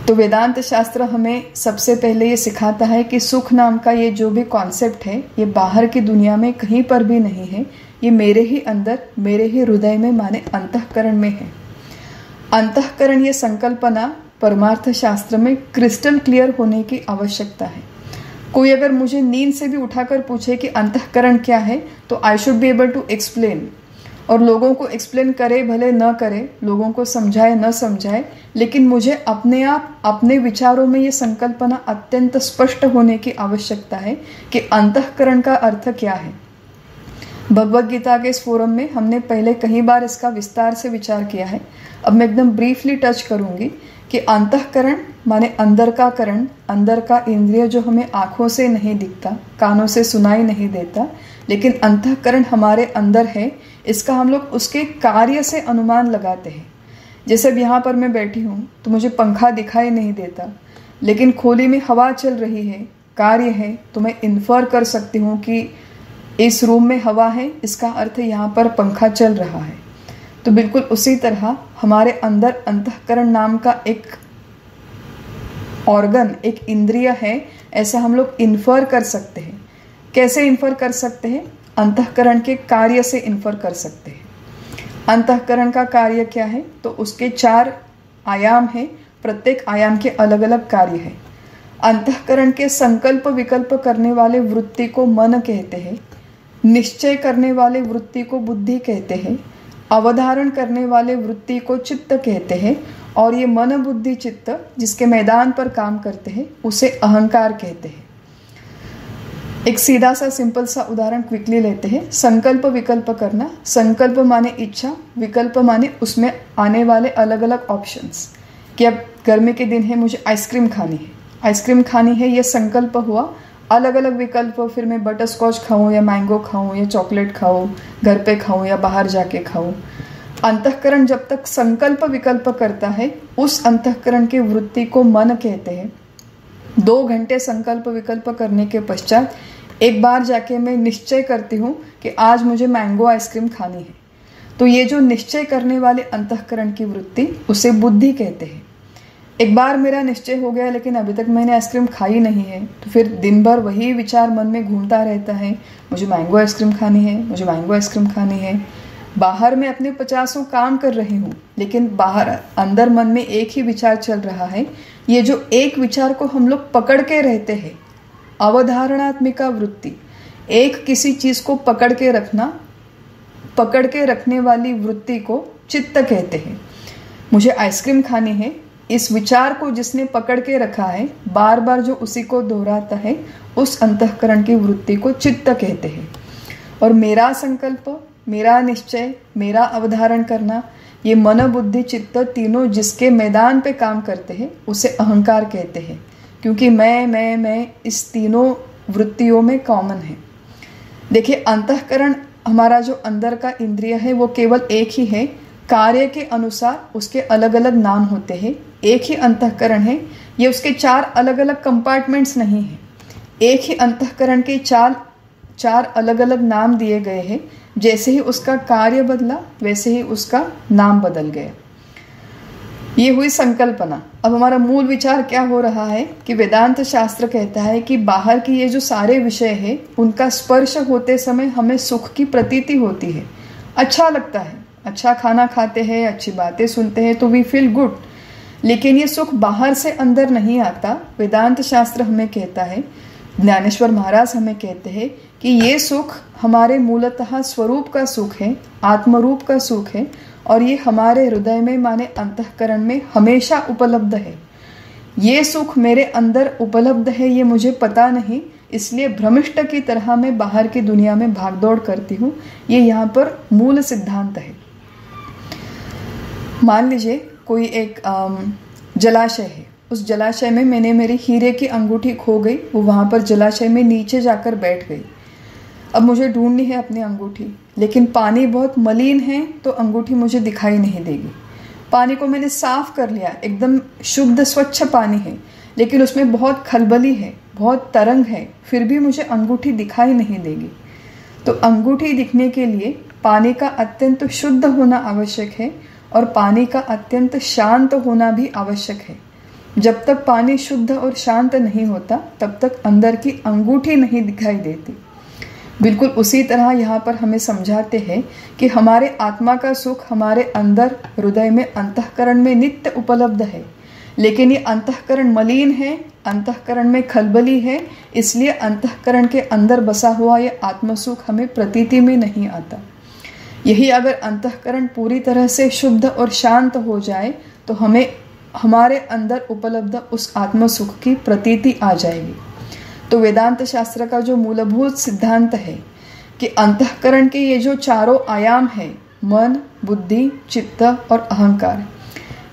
Speaker 1: तो वेदांत शास्त्र हमें सबसे पहले ये सिखाता है कि सुख नाम का ये जो भी कॉन्सेप्ट है, ये बाहर की दुनिया में कहीं पर भी नहीं है, ये मेरे ही अंदर, मेरे ही हृदय में माने अंतःकरण में है। अंतःकरण ये संकल्पना परमार्थ शास्त्र में क्रिस्टल क्लियर होने की आवश्यकता है। कोई अगर मुझे नींद से भी उठाकर पूछे कि अंतःकरण क्या है, तो I should be able to explain. और लोगों को एक्सप्लेन करे भले न करे, लोगों को समझाए न समझाए, लेकिन मुझे अपने आप, अपने विचारों में ये संकल्पना अत्यंत स्पष्ट होने की आवश्यकता है कि अंतःकरण का अर्थ क्या है। भगवद गीता के इस फोरम में हमने पहले कई बार इसका विस्तार से विचार किया है। अब मैं एकदम ब्रीफली टच करूंगी कि अंतःकरण माने अंदर का करण, अंदर का इंद्रिय जो हमें आंखों से नहीं दिखता, कानों से सुनाई नहीं देता, लेकिन अंतःकरण हमारे अंदर है। इसका हम लोग उसके कार्य से अनुमान लगाते हैं। जैसे अब यहाँ पर मैं बैठी हूँ तो मुझे पंखा दिखाई नहीं देता, लेकिन खोली में हवा चल रही है, कार्य है, तो मैं इन्फर कर सकती हूँ कि इस रूम में हवा है, इसका अर्थ यहाँ पर पंखा चल रहा है। तो बिल्कुल उसी तरह हमारे अंदर अंतःकरण नाम का एक ऑर्गन, एक इंद्रिय है, ऐसा हम लोग इन्फर कर सकते हैं। कैसे इन्फर कर सकते हैं? अंतःकरण के कार्य से इन्फर कर सकते हैं। अंतःकरण का कार्य क्या है? तो उसके 4 आयाम हैं, प्रत्येक आयाम के अलग अलग कार्य हैं। अंतःकरण के संकल्प विकल्प करने वाले वृत्ति को मन कहते हैं, निश्चय करने वाले वृत्ति को बुद्धि कहते हैं, अवधारण करने वाले वृत्ति को चित्त कहते हैं, और ये मन बुद्धि चित्त जिसके मैदान पर काम करते हैं उसे अहंकार कहते हैं। एक सीधा सा सिंपल सा उदाहरण क्विकली लेते हैं। संकल्प विकल्प करना, संकल्प माने इच्छा, विकल्प माने उसमें आने वाले अलग अलग ऑप्शंस, कि अब गर्मी के दिन है, मुझे आइसक्रीम खानी है, आइसक्रीम खानी है, ये संकल्प हुआ। अलग अलग विकल्प, फिर मैं बटर स्कॉच खाऊं या मैंगो खाऊं या चॉकलेट खाऊं, घर पे खाऊं या बाहर जाके खाऊं। अंतःकरण जब तक संकल्प विकल्प करता है, उस अंतःकरण की वृत्ति को मन कहते हैं। 2 घंटे संकल्प विकल्प करने के पश्चात एक बार जाके मैं निश्चय करती हूँ कि आज मुझे मैंगो आइसक्रीम खानी है, तो ये जो निश्चय करने वाले अंतःकरण की वृत्ति, उसे बुद्धि कहते हैं। एक बार मेरा निश्चय हो गया लेकिन अभी तक मैंने आइसक्रीम खाई नहीं है, तो फिर दिन भर वही विचार मन में घूमता रहता है, मुझे मैंगो आइसक्रीम खानी है, मुझे मैंगो आइसक्रीम खानी है। बाहर मैं अपने 50 काम कर रही हूँ, लेकिन बाहर अंदर मन में एक ही विचार चल रहा है। ये जो एक विचार को हम लोग पकड़ के रहते हैं, अवधारणात्मिका वृत्ति, एक किसी चीज को पकड़ के रखने वाली वृत्ति को चित्त कहते हैं। मुझे आइसक्रीम खानी है, इस विचार को जिसने पकड़ के रखा है, बार बार जो उसी को दोहराता है, उस अंतःकरण की वृत्ति को चित्त कहते हैं। और मेरा संकल्प, मेरा निश्चय, मेरा अवधारण करना, ये मन बुद्धि चित्त तीनों जिसके मैदान पे काम करते हैं उसे अहंकार कहते हैं, क्योंकि मैं इस तीनों वृत्तियों में कॉमन है। देखिए, अंतःकरण हमारा जो अंदर का इंद्रिय है वो केवल एक ही है, कार्य के अनुसार उसके अलग अलग नाम होते हैं। एक ही अंतःकरण है, ये उसके 4 अलग अलग कंपार्टमेंट्स नहीं है। एक ही अंतःकरण के 4 अलग अलग नाम दिए गए हैं। जैसे ही उसका कार्य बदला वैसे ही उसका नाम बदल गया। ये हुई संकल्पना। अब हमारा मूल विचार क्या हो रहा है कि वेदांत शास्त्र कहता है कि बाहर की ये जो सारे विषय है उनका स्पर्श होते समय हमें सुख की प्रतीति होती है, अच्छा लगता है, अच्छा खाना खाते हैं, अच्छी बातें सुनते हैं तो वी फील गुड। लेकिन ये सुख बाहर से अंदर नहीं आता। वेदांत शास्त्र हमें कहता है, ज्ञानेश्वर महाराज हमें कहते हैं कि ये सुख हमारे मूलतः स्वरूप का सुख है, आत्मरूप का सुख है, और ये हमारे हृदय में माने अंतःकरण में हमेशा उपलब्ध है। ये सुख मेरे अंदर उपलब्ध है ये मुझे पता नहीं, इसलिए भ्रमिष्ट की तरह मैं बाहर की दुनिया में भागदौड़ करती हूँ। ये यहाँ पर मूल सिद्धांत है। मान लीजिए कोई एक जलाशय है, उस जलाशय में मैंने मेरी हीरे की अंगूठी खो गई, वो वहाँ पर जलाशय में नीचे जाकर बैठ गई। अब मुझे ढूंढनी है अपनी अंगूठी, लेकिन पानी बहुत मलिन है तो अंगूठी मुझे दिखाई नहीं देगी। पानी को मैंने साफ कर लिया, एकदम शुद्ध स्वच्छ पानी है, लेकिन उसमें बहुत खलबली है, बहुत तरंग है, फिर भी मुझे अंगूठी दिखाई नहीं देगी। तो अंगूठी दिखने के लिए पानी का अत्यंत शुद्ध होना आवश्यक है और पानी का अत्यंत शांत होना भी आवश्यक है। जब तक पानी शुद्ध और शांत नहीं होता तब तक अंदर की अंगूठी नहीं दिखाई देती। बिल्कुल उसी तरह यहाँ पर हमें समझाते हैं कि हमारे आत्मा का सुख हमारे अंदर हृदय में अंतःकरण में नित्य उपलब्ध है, लेकिन ये अंतःकरण मलिन है, अंतःकरण में खलबली है, इसलिए अंतःकरण के अंदर बसा हुआ ये आत्मसुख हमें प्रतीति में नहीं आता। यही अगर अंतःकरण पूरी तरह से शुद्ध और शांत हो जाए तो हमें हमारे अंदर उपलब्ध उस आत्मसुख की प्रतीति आ जाएगी। तो वेदांत शास्त्र का जो मूलभूत सिद्धांत है कि अंतःकरण के ये जो चारों आयाम है, मन, बुद्धि, चित्त और अहंकार,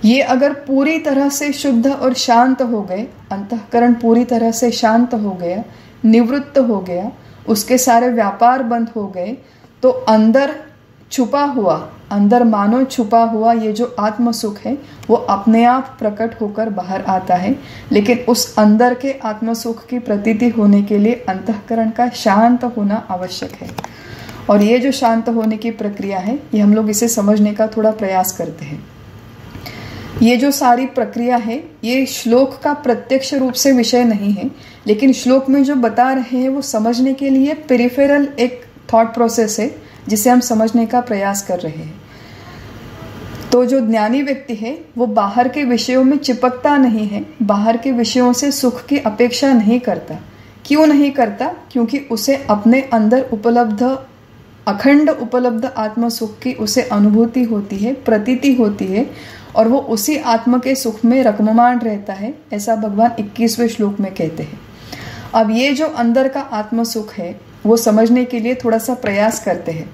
Speaker 1: ये अगर पूरी तरह से शुद्ध और शांत हो गए, अंतःकरण पूरी तरह से शांत हो गया, निवृत्त हो गया, उसके सारे व्यापार बंद हो गए, तो अंदर छुपा हुआ, अंदर मानो छुपा हुआ ये जो आत्म सुख है वो अपने आप प्रकट होकर बाहर आता है। लेकिन उस अंदर के आत्म सुख की प्रतीति होने के लिए अंतःकरण का शांत होना आवश्यक है। और ये जो शांत होने की प्रक्रिया है, ये हम लोग इसे समझने का थोड़ा प्रयास करते हैं। ये जो सारी प्रक्रिया है ये श्लोक का प्रत्यक्ष रूप से विषय नहीं है, लेकिन श्लोक में जो बता रहे हैं वो समझने के लिए पेरिफेरल एक थॉट प्रोसेस है जिसे हम समझने का प्रयास कर रहे हैं। तो जो ज्ञानी व्यक्ति है वो बाहर के विषयों में चिपकता नहीं है, बाहर के विषयों से सुख की अपेक्षा नहीं करता। क्यों नहीं करता? क्योंकि उसे अपने अंदर उपलब्ध, अखंड उपलब्ध आत्म सुख की उसे अनुभूति होती है, प्रतीति होती है, और वो उसी आत्म के सुख में रकममान रहता है, ऐसा भगवान 21वें श्लोक में कहते हैं। अब ये जो अंदर का आत्म सुख है वो समझने के लिए थोड़ा सा प्रयास करते हैं।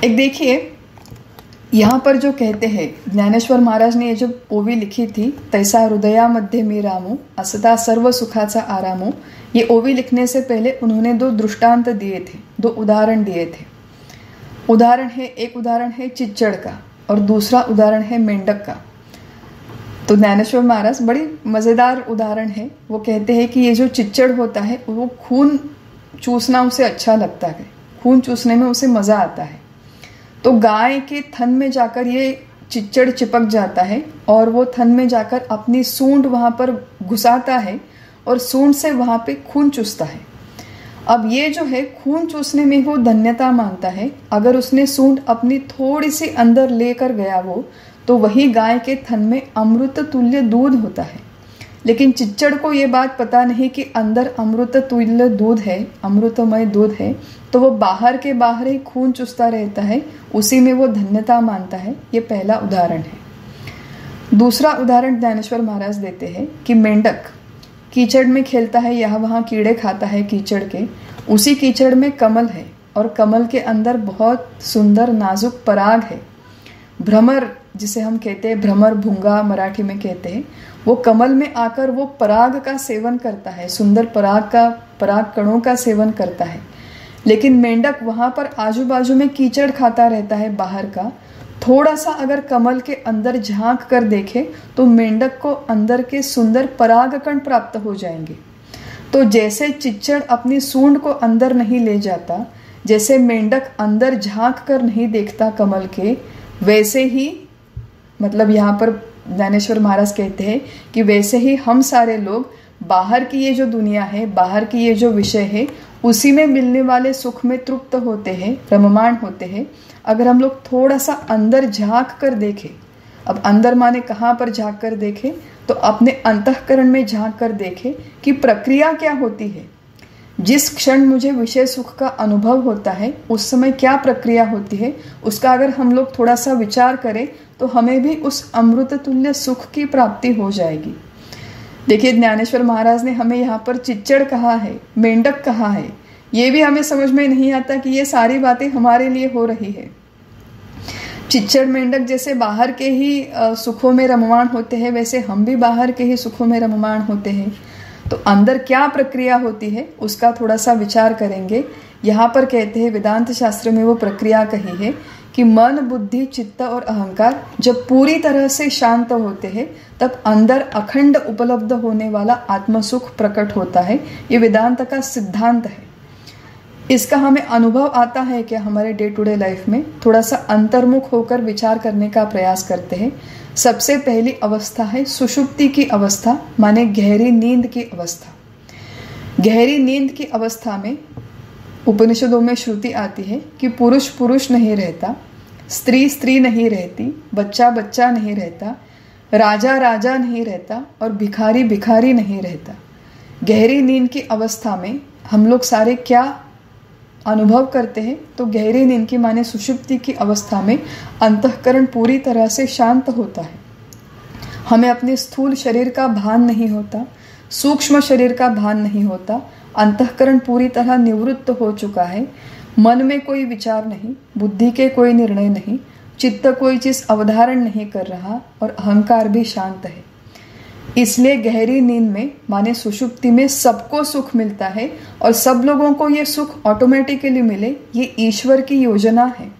Speaker 1: एक देखिए यहाँ पर जो कहते हैं, ज्ञानेश्वर महाराज ने ये जो ओवी लिखी थी, तैसा हृदया मध्य मी रामो असता सर्व सुखाचा आरामो, ये ओवी लिखने से पहले उन्होंने 2 दृष्टांत दिए थे, 2 उदाहरण दिए थे। उदाहरण है, एक उदाहरण है चिच्चड़ का और दूसरा उदाहरण है मेंढक का। तो ज्ञानेश्वर महाराज बड़ी मज़ेदार उदाहरण है। वो कहते हैं कि ये जो चिच्चड़ होता है वो खून चूसना उसे अच्छा लगता है, खून चूसने में उसे मज़ा आता है। तो गाय के थन में जाकर ये चिच्चड़ चिपक जाता है और वो थन में जाकर अपनी सूंड वहाँ पर घुसाता है और सूंड से वहाँ पे खून चूसता है। अब ये जो है खून चूसने में वो धन्यता मानता है। अगर उसने सूंड अपनी थोड़ी सी अंदर लेकर गया वो, तो वही गाय के थन में अमृत तुल्य दूध होता है। लेकिन चिच्चड़ को ये बात पता नहीं कि अंदर अमृत तुल्य दूध है, अमृतमय दूध है, तो वो बाहर के बाहर ही खून चूसता रहता है, उसी में वो धन्यता मानता है। ये पहला उदाहरण है। दूसरा उदाहरण ज्ञानेश्वर महाराज देते हैं कि मेंढक कीचड़ में खेलता है, यहाँ वहाँ कीड़े खाता है कीचड़ के, उसी कीचड़ में कमल है और कमल के अंदर बहुत सुंदर नाजुक पराग है। भ्रमर जिसे हम कहते हैं, भ्रमर भूंगा मराठी में कहते हैं, वो कमल में आकर वो पराग का सेवन करता है, सुंदर पराग कणों का सेवन करता है। लेकिन मेंढक वहां पर आजू बाजू में कीचड़ खाता रहता है बाहर का। थोड़ा सा अगर कमल के अंदर झांक कर देखे तो मेंढक को अंदर के सुंदर पराग कण प्राप्त हो जाएंगे। तो जैसे चिच्चड़ अपनी सूंड को अंदर नहीं ले जाता, जैसे मेंढक अंदर झांक कर नहीं देखता कमल के, वैसे ही मतलब यहाँ पर ज्ञानेश्वर महाराज कहते हैं कि वैसे ही हम सारे लोग बाहर की ये जो दुनिया है, बाहर की ये जो विषय है, उसी में मिलने वाले सुख में तृप्त होते हैं, रममाण होते हैं। अगर हम लोग थोड़ा सा अंदर झांक कर देखें, अब अंदर माने कहाँ पर झांक कर देखें, तो अपने अंतःकरण में झांक कर देखें कि प्रक्रिया क्या होती है। जिस क्षण मुझे विषय सुख का अनुभव होता है उस समय क्या प्रक्रिया होती है, उसका अगर हम लोग थोड़ा सा विचार करें तो हमें भी उस अमृत तुल्य सुख की प्राप्ति हो जाएगी। देखिए, ज्ञानेश्वर महाराज ने हमें यहाँ पर चिच्चड़ कहा है, मेंढक कहा है, ये भी हमें समझ में नहीं आता कि ये सारी बातें हमारे लिए हो रही है। चिच्चड़ मेंढक जैसे बाहर के ही सुखों में रममाण होते हैं, वैसे हम भी बाहर के ही सुखों में रममाण होते हैं। तो अंदर क्या प्रक्रिया होती है उसका थोड़ा सा विचार करेंगे। यहाँ पर कहते हैं, वेदांत शास्त्र में वो प्रक्रिया कही है कि मन, बुद्धि, चित्त और अहंकार जब पूरी तरह से शांत होते हैं तब अंदर अखंड उपलब्ध होने वाला आत्मसुख प्रकट होता है। ये वेदांत का सिद्धांत है। इसका हमें अनुभव आता है कि हमारे डे टू डे लाइफ में थोड़ा सा अंतर्मुख होकर विचार करने का प्रयास करते हैं। सबसे पहली अवस्था है सुषुप्ति की अवस्था, माने गहरी नींद की अवस्था। गहरी नींद की अवस्था में उपनिषदों में श्रुति आती है कि पुरुष पुरुष नहीं रहता, स्त्री स्त्री नहीं रहती, बच्चा बच्चा नहीं रहता, राजा राजा नहीं रहता और भिखारी भिखारी नहीं रहता। गहरी नींद की अवस्था में हम लोग सारे क्या अनुभव करते हैं, तो गहरी नींद की माने सुषुप्ति की अवस्था में अंतःकरण पूरी तरह से शांत होता है। हमें अपने स्थूल शरीर का भान नहीं होता, सूक्ष्म शरीर का भान नहीं होता, अंतःकरण पूरी तरह निवृत्त हो चुका है। मन में कोई विचार नहीं, बुद्धि के कोई निर्णय नहीं, चित्त कोई चीज अवधारण नहीं कर रहा और अहंकार भी शांत है। इसलिए गहरी नींद में माने सुषुप्ति में सबको सुख मिलता है और सब लोगों को ये सुख ऑटोमेटिकली मिले, ये ईश्वर की योजना है।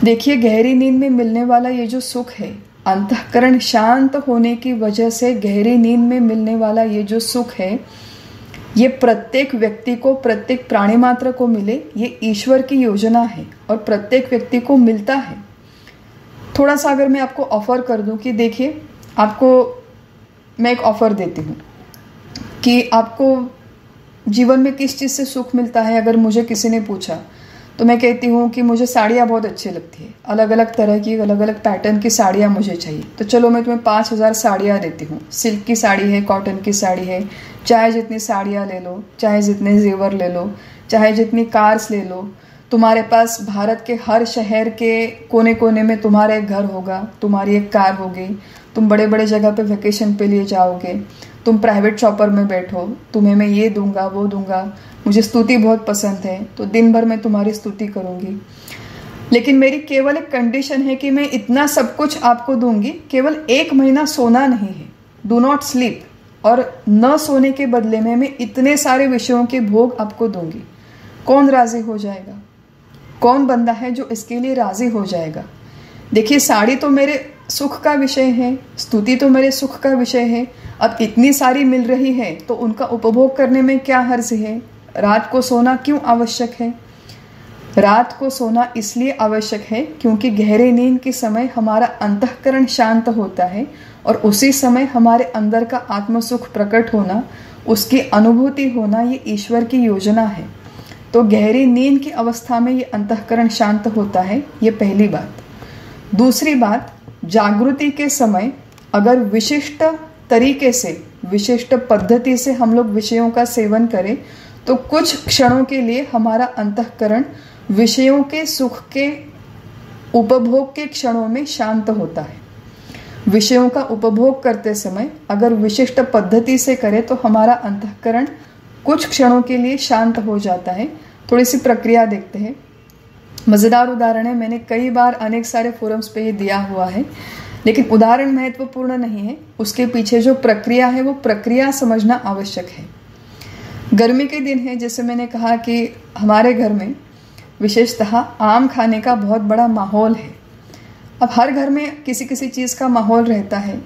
Speaker 1: देखिए, गहरी नींद में मिलने वाला ये जो सुख है, अंतःकरण शांत होने की वजह से गहरी नींद में मिलने वाला ये जो सुख है, ये प्रत्येक व्यक्ति को, प्रत्येक प्राणी मात्र को मिले, ये ईश्वर की योजना है और प्रत्येक व्यक्ति को मिलता है। थोड़ा सा अगर मैं आपको ऑफर कर दूं कि देखिए, आपको मैं एक ऑफर देती हूँ कि आपको जीवन में किस चीज़ से सुख मिलता है। अगर मुझे किसी ने पूछा तो मैं कहती हूँ कि मुझे साड़ियाँ बहुत अच्छी लगती है, अलग अलग तरह की, अलग अलग पैटर्न की साड़ियाँ मुझे चाहिए। तो चलो मैं तुम्हें 5000 साड़ियाँ देती हूँ। सिल्क की साड़ी है, कॉटन की साड़ी है, चाहे जितनी साड़ियाँ ले लो, चाहे जितने जेवर ले लो, चाहे जितनी कार्स ले लो। तुम्हारे पास भारत के हर शहर के कोने कोने में तुम्हारा एक घर होगा, तुम्हारी एक कार होगी, तुम बड़े बड़े जगह पे वेकेशन पे लिए जाओगे, तुम प्राइवेट शॉपर में बैठो, तुम्हें मैं ये दूंगा वो दूंगा, मुझे स्तुति बहुत पसंद है तो दिन भर मैं तुम्हारी स्तुति करूंगी। लेकिन मेरी केवल एक कंडीशन है कि मैं इतना सब कुछ आपको दूंगी, केवल 1 महीना सोना नहीं है, डू नॉट स्लीप, और न सोने के बदले में मैं इतने सारे विषयों के भोग आपको दूंगी। कौन राजी हो जाएगा? कौन बंदा है जो इसके लिए राजी हो जाएगा? देखिए, साड़ी तो मेरे सुख का विषय है, स्तुति तो मेरे सुख का विषय है। अब इतनी सारी मिल रही है तो उनका उपभोग करने में क्या हर्ज है? रात को सोना क्यों आवश्यक है? रात को सोना इसलिए आवश्यक है क्योंकि गहरे नींद के समय हमारा अंतःकरण शांत होता है और उसी समय हमारे अंदर का आत्मसुख प्रकट होना, उसकी अनुभूति होना, ये ईश्वर की योजना है। तो गहरी नींद की अवस्था में ये अंतःकरण शांत होता है, ये पहली बात। दूसरी बात, जागृति के समय अगर विशिष्ट तरीके से, विशिष्ट पद्धति से हम लोग विषयों का सेवन करें तो कुछ क्षणों के लिए हमारा अंतःकरण विषयों के सुख के उपभोग के क्षणों में शांत होता है। विषयों का उपभोग करते समय अगर विशिष्ट पद्धति से करें तो हमारा अंतःकरण कुछ क्षणों के लिए शांत हो जाता है। थोड़ी सी प्रक्रिया देखते हैं। मज़ेदार उदाहरण है, मैंने कई बार अनेक सारे फोरम्स पे ये दिया हुआ है, लेकिन उदाहरण महत्वपूर्ण नहीं है, उसके पीछे जो प्रक्रिया है वो प्रक्रिया समझना आवश्यक है। गर्मी के दिन है, जैसे मैंने कहा कि हमारे घर में विशेषतः आम खाने का बहुत बड़ा माहौल है। अब हर घर में किसी किसी चीज़ का माहौल रहता है।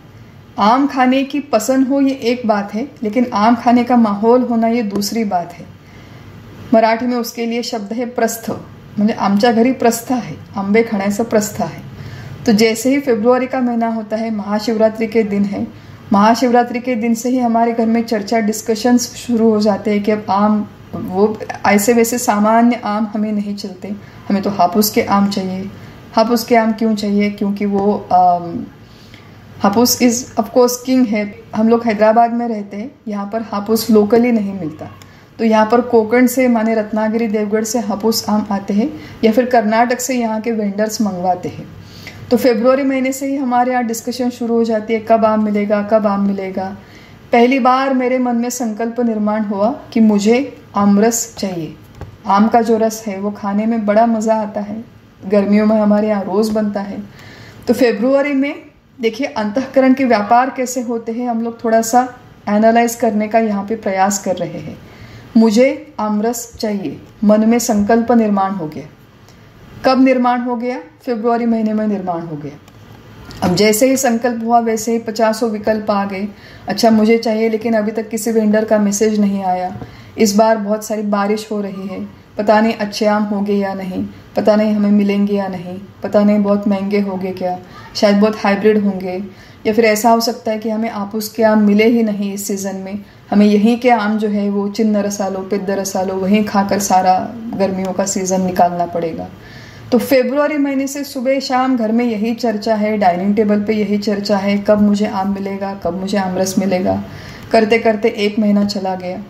Speaker 1: आम खाने की पसंद हो ये एक बात है, लेकिन आम खाने का माहौल होना ये दूसरी बात है। मराठी में उसके लिए शब्द है प्रस्थ, म्हणजे आमच्या घरी प्रस्थ आहे, आंबे खाण्याचं प्रस्थ आहे। तो जैसे ही फेब्रुआरी का महीना होता है, महाशिवरात्रि के दिन है, महाशिवरात्रि के दिन से ही हमारे घर में चर्चा डिस्कशंस शुरू हो जाते हैं कि अब आम, वो ऐसे वैसे सामान्य आम हमें नहीं चलते, हमें तो हापुस के आम चाहिए। हापुस के आम क्यों चाहिए? क्योंकि वो हापुस इज़ ऑफकोर्स किंग है। हम लोग हैदराबाद में रहते हैं, यहाँ पर हापुस लोकली नहीं मिलता, तो यहाँ पर कोकण से माने रत्नागिरी देवगढ़ से हापुस आम आते हैं या फिर कर्नाटक से यहाँ के वेंडर्स मंगवाते हैं। तो फेब्रुआरी महीने से ही हमारे यहाँ डिस्कशन शुरू हो जाती है, कब आम मिलेगा, कब आम मिलेगा। पहली बार मेरे मन में संकल्प निर्माण हुआ कि मुझे आमरस चाहिए। आम का जो रस है वो खाने में बड़ा मज़ा आता है, गर्मियों में हमारे यहाँ रोज़ बनता है। तो फेब्रुआरी में देखिए अंतःकरण के व्यापार कैसे होते हैं, हम लोग थोड़ा सा एनालाइज करने का यहाँ पे प्रयास कर रहे हैं। मुझे आमरस चाहिए, मन में संकल्प निर्माण हो गया। कब निर्माण हो गया? फेब्रुआरी महीने में निर्माण हो गया। अब जैसे ही संकल्प हुआ वैसे ही 50 विकल्प आ गए। अच्छा मुझे चाहिए, लेकिन अभी तक किसी वेंडर का मैसेज नहीं आया। इस बार बहुत सारी बारिश हो रही है, पता नहीं अच्छे आम होंगे या नहीं, पता नहीं हमें मिलेंगे या नहीं, पता नहीं बहुत महंगे होंगे क्या, शायद बहुत हाइब्रिड होंगे, या फिर ऐसा हो सकता है कि हमें आपूस के आम मिले ही नहीं इस सीज़न में, हमें यहीं के आम जो है वो चिन्न रसालो, पिद्द रसालो वहीं खाकर सारा गर्मियों का सीज़न निकालना पड़ेगा। तो फेब्रुआरी महीने से सुबह शाम घर में यही चर्चा है, डाइनिंग टेबल पे यही चर्चा है, कब मुझे आम मिलेगा, कब मुझे आमरस मिलेगा। करते करते 1 महीना चला गया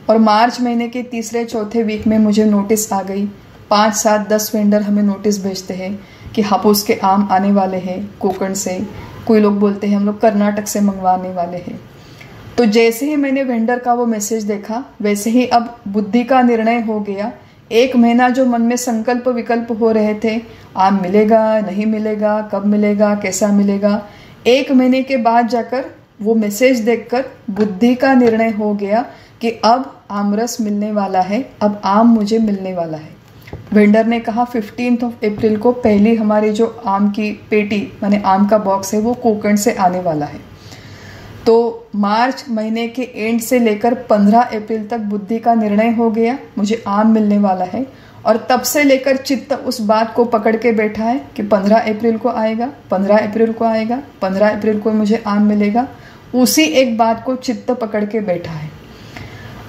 Speaker 1: और मार्च महीने के तीसरे चौथे वीक में मुझे नोटिस आ गई। 5, 7, 10 वेंडर हमें नोटिस भेजते हैं कि हापुस के आम आने वाले हैं कोकण से। कोई लोग बोलते हैं हम लोग कर्नाटक से मंगवाने वाले हैं। तो जैसे ही मैंने वेंडर का वो मैसेज देखा वैसे ही अब बुद्धि का निर्णय हो गया। 1 महीना जो मन में संकल्प विकल्प हो रहे थे, आम मिलेगा नहीं मिलेगा, कब मिलेगा, कैसा मिलेगा, 1 महीने के बाद जाकर वो मैसेज देखकर बुद्धि का निर्णय हो गया कि अब आमरस मिलने वाला है, अब आम मुझे मिलने वाला है। वेंडर ने कहा 15 अप्रैल को पहली हमारी जो आम की पेटी माने आम का बॉक्स है वो कोकण से आने वाला है। तो मार्च महीने के एंड से लेकर 15 अप्रैल तक बुद्धि का निर्णय हो गया मुझे आम मिलने वाला है, और तब से लेकर चित्त उस बात को पकड़ के बैठा है कि 15 अप्रैल को आएगा, 15 अप्रैल को आएगा, 15 अप्रैल को मुझे आम मिलेगा। उसी एक बात को चित्त पकड़ के बैठा है।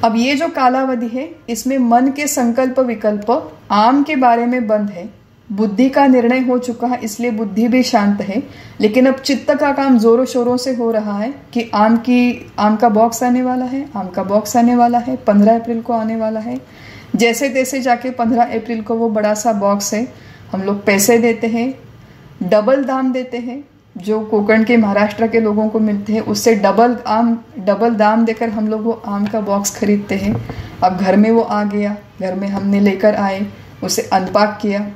Speaker 1: अब ये जो कालावधि है इसमें मन के संकल्प विकल्प आम के बारे में बंद है, बुद्धि का निर्णय हो चुका है, इसलिए बुद्धि भी शांत है। लेकिन अब चित्त का काम जोरों शोरों से हो रहा है कि आम का बॉक्स आने वाला है, आम का बॉक्स आने वाला है, 15 अप्रैल को आने वाला है। जैसे तैसे जाके 15 अप्रैल को वो बड़ा सा बॉक्स है, हम लोग पैसे देते हैं, डबल दाम देते हैं, जो कोकण के महाराष्ट्र के लोगों को मिलते हैं उससे डबल दाम देकर हम लोग वो आम का बॉक्स खरीदते हैं। अब घर में वो आ गया, घर में हमने लेकर आए, उसे अनपैक किया,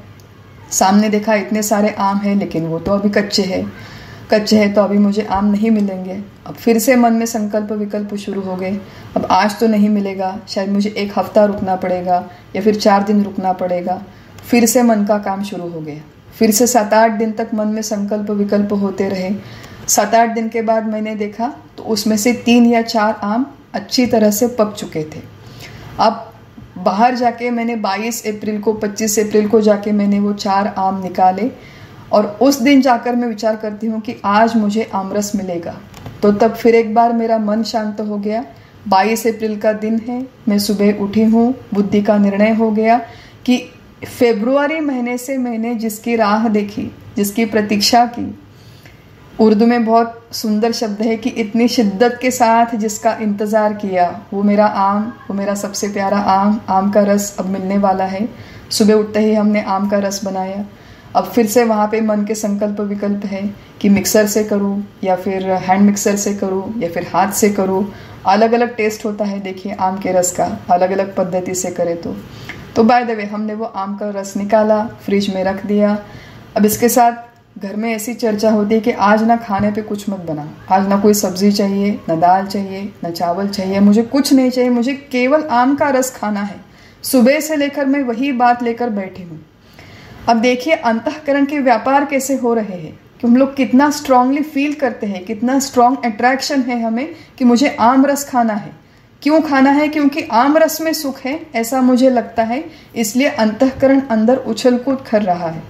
Speaker 1: सामने देखा इतने सारे आम हैं लेकिन वो तो अभी कच्चे हैं तो अभी मुझे आम नहीं मिलेंगे। अब फिर से मन में संकल्प विकल्प शुरू हो गए, अब आज तो नहीं मिलेगा, शायद मुझे 1 हफ्ता रुकना पड़ेगा या फिर 4 दिन रुकना पड़ेगा। फिर से मन का काम शुरू हो गया, फिर से 7-8 दिन तक मन में संकल्प विकल्प होते रहे। 7-8 दिन के बाद मैंने देखा तो उसमें से 3 या 4 आम अच्छी तरह से पक चुके थे। अब बाहर जाके मैंने 22 अप्रैल को 25 अप्रैल को जाके मैंने वो 4 आम निकाले और उस दिन जाकर मैं विचार करती हूँ कि आज मुझे आमरस मिलेगा। तो तब फिर एक बार मेरा मन शांत हो गया। 22 अप्रैल का दिन है, मैं सुबह उठी हूँ, बुद्धि का निर्णय हो गया कि फेब्रुआरी महीने से मैंने जिसकी राह देखी, जिसकी प्रतीक्षा की, उर्दू में बहुत सुंदर शब्द है कि इतनी शिद्दत के साथ जिसका इंतज़ार किया, वो मेरा आम, वो मेरा सबसे प्यारा आम, आम का रस अब मिलने वाला है। सुबह उठते ही हमने आम का रस बनाया। अब फिर से वहाँ पे मन के संकल्प विकल्प है कि मिक्सर से करूँ या फिर हैंड मिक्सर से करूँ या फिर हाथ से करूँ। अलग अलग टेस्ट होता है, देखिए आम के रस का, अलग अलग पद्धति से करें तो बाय द वे हमने वो आम का रस निकाला, फ्रिज में रख दिया। अब इसके साथ घर में ऐसी चर्चा होती है कि आज ना खाने पे कुछ मत बना, आज ना कोई सब्जी चाहिए, ना दाल चाहिए, ना चावल चाहिए, मुझे कुछ नहीं चाहिए, मुझे केवल आम का रस खाना है। सुबह से लेकर मैं वही बात लेकर बैठी हूँ। अब देखिए अंतःकरण के व्यापार कैसे हो रहे हैं कि हम लोग कितना स्ट्रांगली फील करते हैं, कितना स्ट्रांग अट्रैक्शन है हमें कि मुझे आम रस खाना है। क्यों खाना है? क्योंकि आम रस में सुख है, ऐसा मुझे लगता है, इसलिए अंतःकरण अंदर उछल कूद कर रहा है।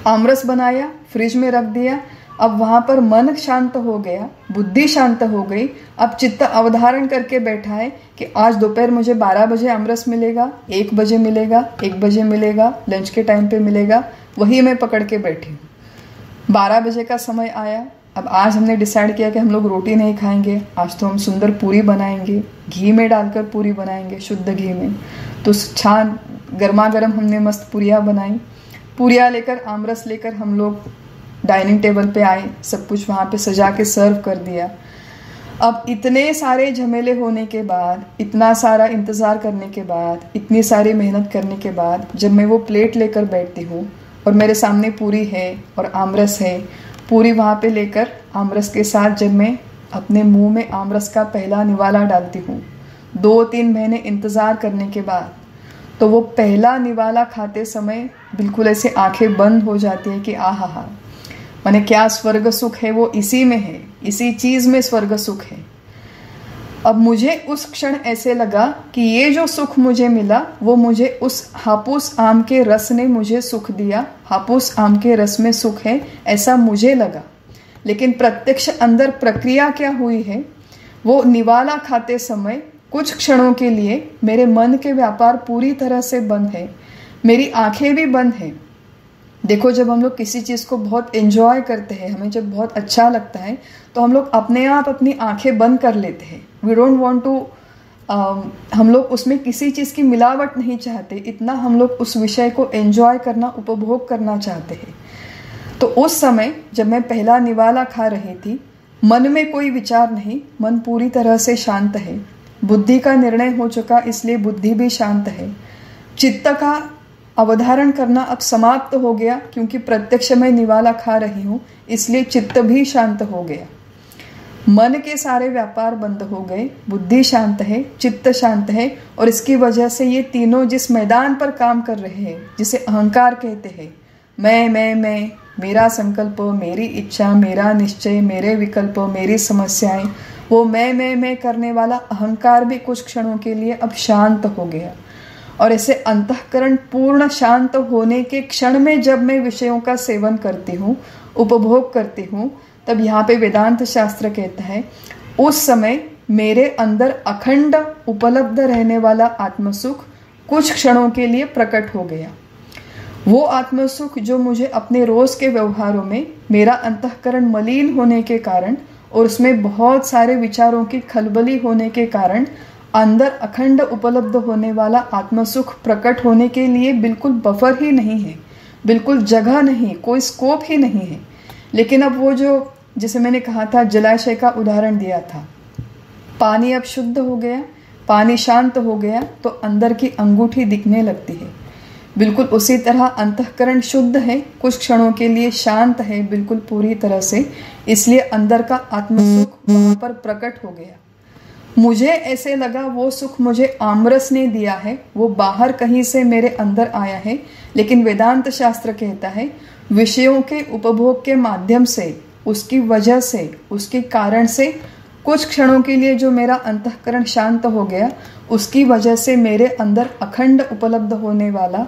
Speaker 1: आम रस बनाया, फ्रिज में रख दिया। अब वहाँ पर मन शांत हो गया, बुद्धि शांत हो गई। अब चित्त अवधारण करके बैठा है कि आज दोपहर मुझे 12 बजे अमरस मिलेगा, 1 बजे मिलेगा, 1 बजे मिलेगा, लंच के टाइम पे मिलेगा, वही मैं पकड़ के बैठी हूँ। 12 बजे का समय आया। अब आज हमने डिसाइड किया कि हम लोग रोटी नहीं खाएंगे, आज तो हम सुंदर पूरी बनाएंगे, घी में डालकर पूरी बनाएंगे, शुद्ध घी में। तो छान गर्मा गर्म हमने मस्त पूरियाँ बनाई। पूरियाँ लेकर, आमरस लेकर हम लोग डाइनिंग टेबल पे आए, सब कुछ वहाँ पे सजा के सर्व कर दिया। अब इतने सारे झमेले होने के बाद, इतना सारा इंतज़ार करने के बाद, इतनी सारी मेहनत करने के बाद जब मैं वो प्लेट लेकर बैठती हूँ और मेरे सामने पूरी है और आमरस है, पूरी वहाँ पे लेकर आमरस के साथ जब मैं अपने मुंह में आमरस का पहला निवाला डालती हूँ, 2-3 महीने इंतज़ार करने के बाद, तो वो पहला निवाला खाते समय बिल्कुल ऐसे आंखें बंद हो जाती है कि आहा हा, माने क्या स्वर्ग सुख है, वो इसी में है, इसी चीज़ में स्वर्ग सुख है। अब मुझे उस क्षण ऐसे लगा कि ये जो सुख मुझे मिला वो मुझे उस हापूस आम के रस ने मुझे सुख दिया, हापूस आम के रस में सुख है, ऐसा मुझे लगा। लेकिन प्रत्यक्ष अंदर प्रक्रिया क्या हुई है, वो निवाला खाते समय कुछ क्षणों के लिए मेरे मन के व्यापार पूरी तरह से बंद है, मेरी आंखें भी बंद हैं। देखो, जब हम लोग किसी चीज़ को बहुत एंजॉय करते हैं, हमें जब बहुत अच्छा लगता है, तो हम लोग अपने आप अपनी आंखें बंद कर लेते हैं। वी डोंट वांट टू, हम लोग उसमें किसी चीज़ की मिलावट नहीं चाहते, इतना हम लोग उस विषय को एंजॉय करना, उपभोग करना चाहते हैं। तो उस समय जब मैं पहला निवाला खा रही थी, मन में कोई विचार नहीं, मन पूरी तरह से शांत है, बुद्धि का निर्णय हो चुका, इसलिए बुद्धि भी शांत है। चित्त का अवधारण करना अब समाप्त हो गया, क्योंकि प्रत्यक्ष में निवाला खा रही हूँ, इसलिए चित्त भी शांत हो गया। मन के सारे व्यापार बंद हो गए, बुद्धि शांत है, चित्त शांत है, और इसकी वजह से ये तीनों जिस मैदान पर काम कर रहे हैं, जिसे अहंकार कहते हैं, मैं, मेरा संकल्प, मेरी इच्छा, मेरा निश्चय, मेरे विकल्प, मेरी समस्याएं, वो मैं करने वाला अहंकार भी कुछ क्षणों के लिए अब शांत हो गया। और ऐसे अंतःकरण पूर्ण शांत होने के क्षण में जब मैं विषयों का सेवन करती हूँ, उपभोग करती हूँ, तब यहाँ पे वेदांत शास्त्र कहता है उस समय मेरे अंदर अखंड उपलब्ध रहने वाला आत्मसुख कुछ क्षणों के लिए प्रकट हो गया। वो आत्मसुख जो मुझे अपने रोज के व्यवहारों में मेरा अंतःकरण मलिन होने के कारण और उसमें बहुत सारे विचारों की खलबली होने के कारण अंदर अखंड उपलब्ध होने वाला आत्मसुख प्रकट होने के लिए बिल्कुल बफर ही नहीं है, बिल्कुल जगह नहीं, कोई स्कोप ही नहीं है। लेकिन अब वो जो, जैसे मैंने कहा था, जलाशय का उदाहरण दिया था, पानी अब शुद्ध हो गया, पानी शांत हो गया, तो अंदर की अंगूठी दिखने लगती है। बिल्कुल उसी तरह अंतःकरण शुद्ध है, कुछ क्षणों के लिए शांत है, बिल्कुल पूरी तरह से, इसलिए अंदर का आत्मसुख वहाँ पर प्रकट हो गया। मुझे ऐसे लगा वो सुख मुझे आमरस ने दिया है, वो बाहर कहीं से मेरे अंदर आया है। लेकिन वेदांत शास्त्र कहता है विषयों के उपभोग के माध्यम से, उसकी वजह से, उसके कारण से कुछ क्षणों के लिए जो मेरा अंतःकरण शांत हो गया, उसकी वजह से मेरे अंदर अखंड उपलब्ध होने वाला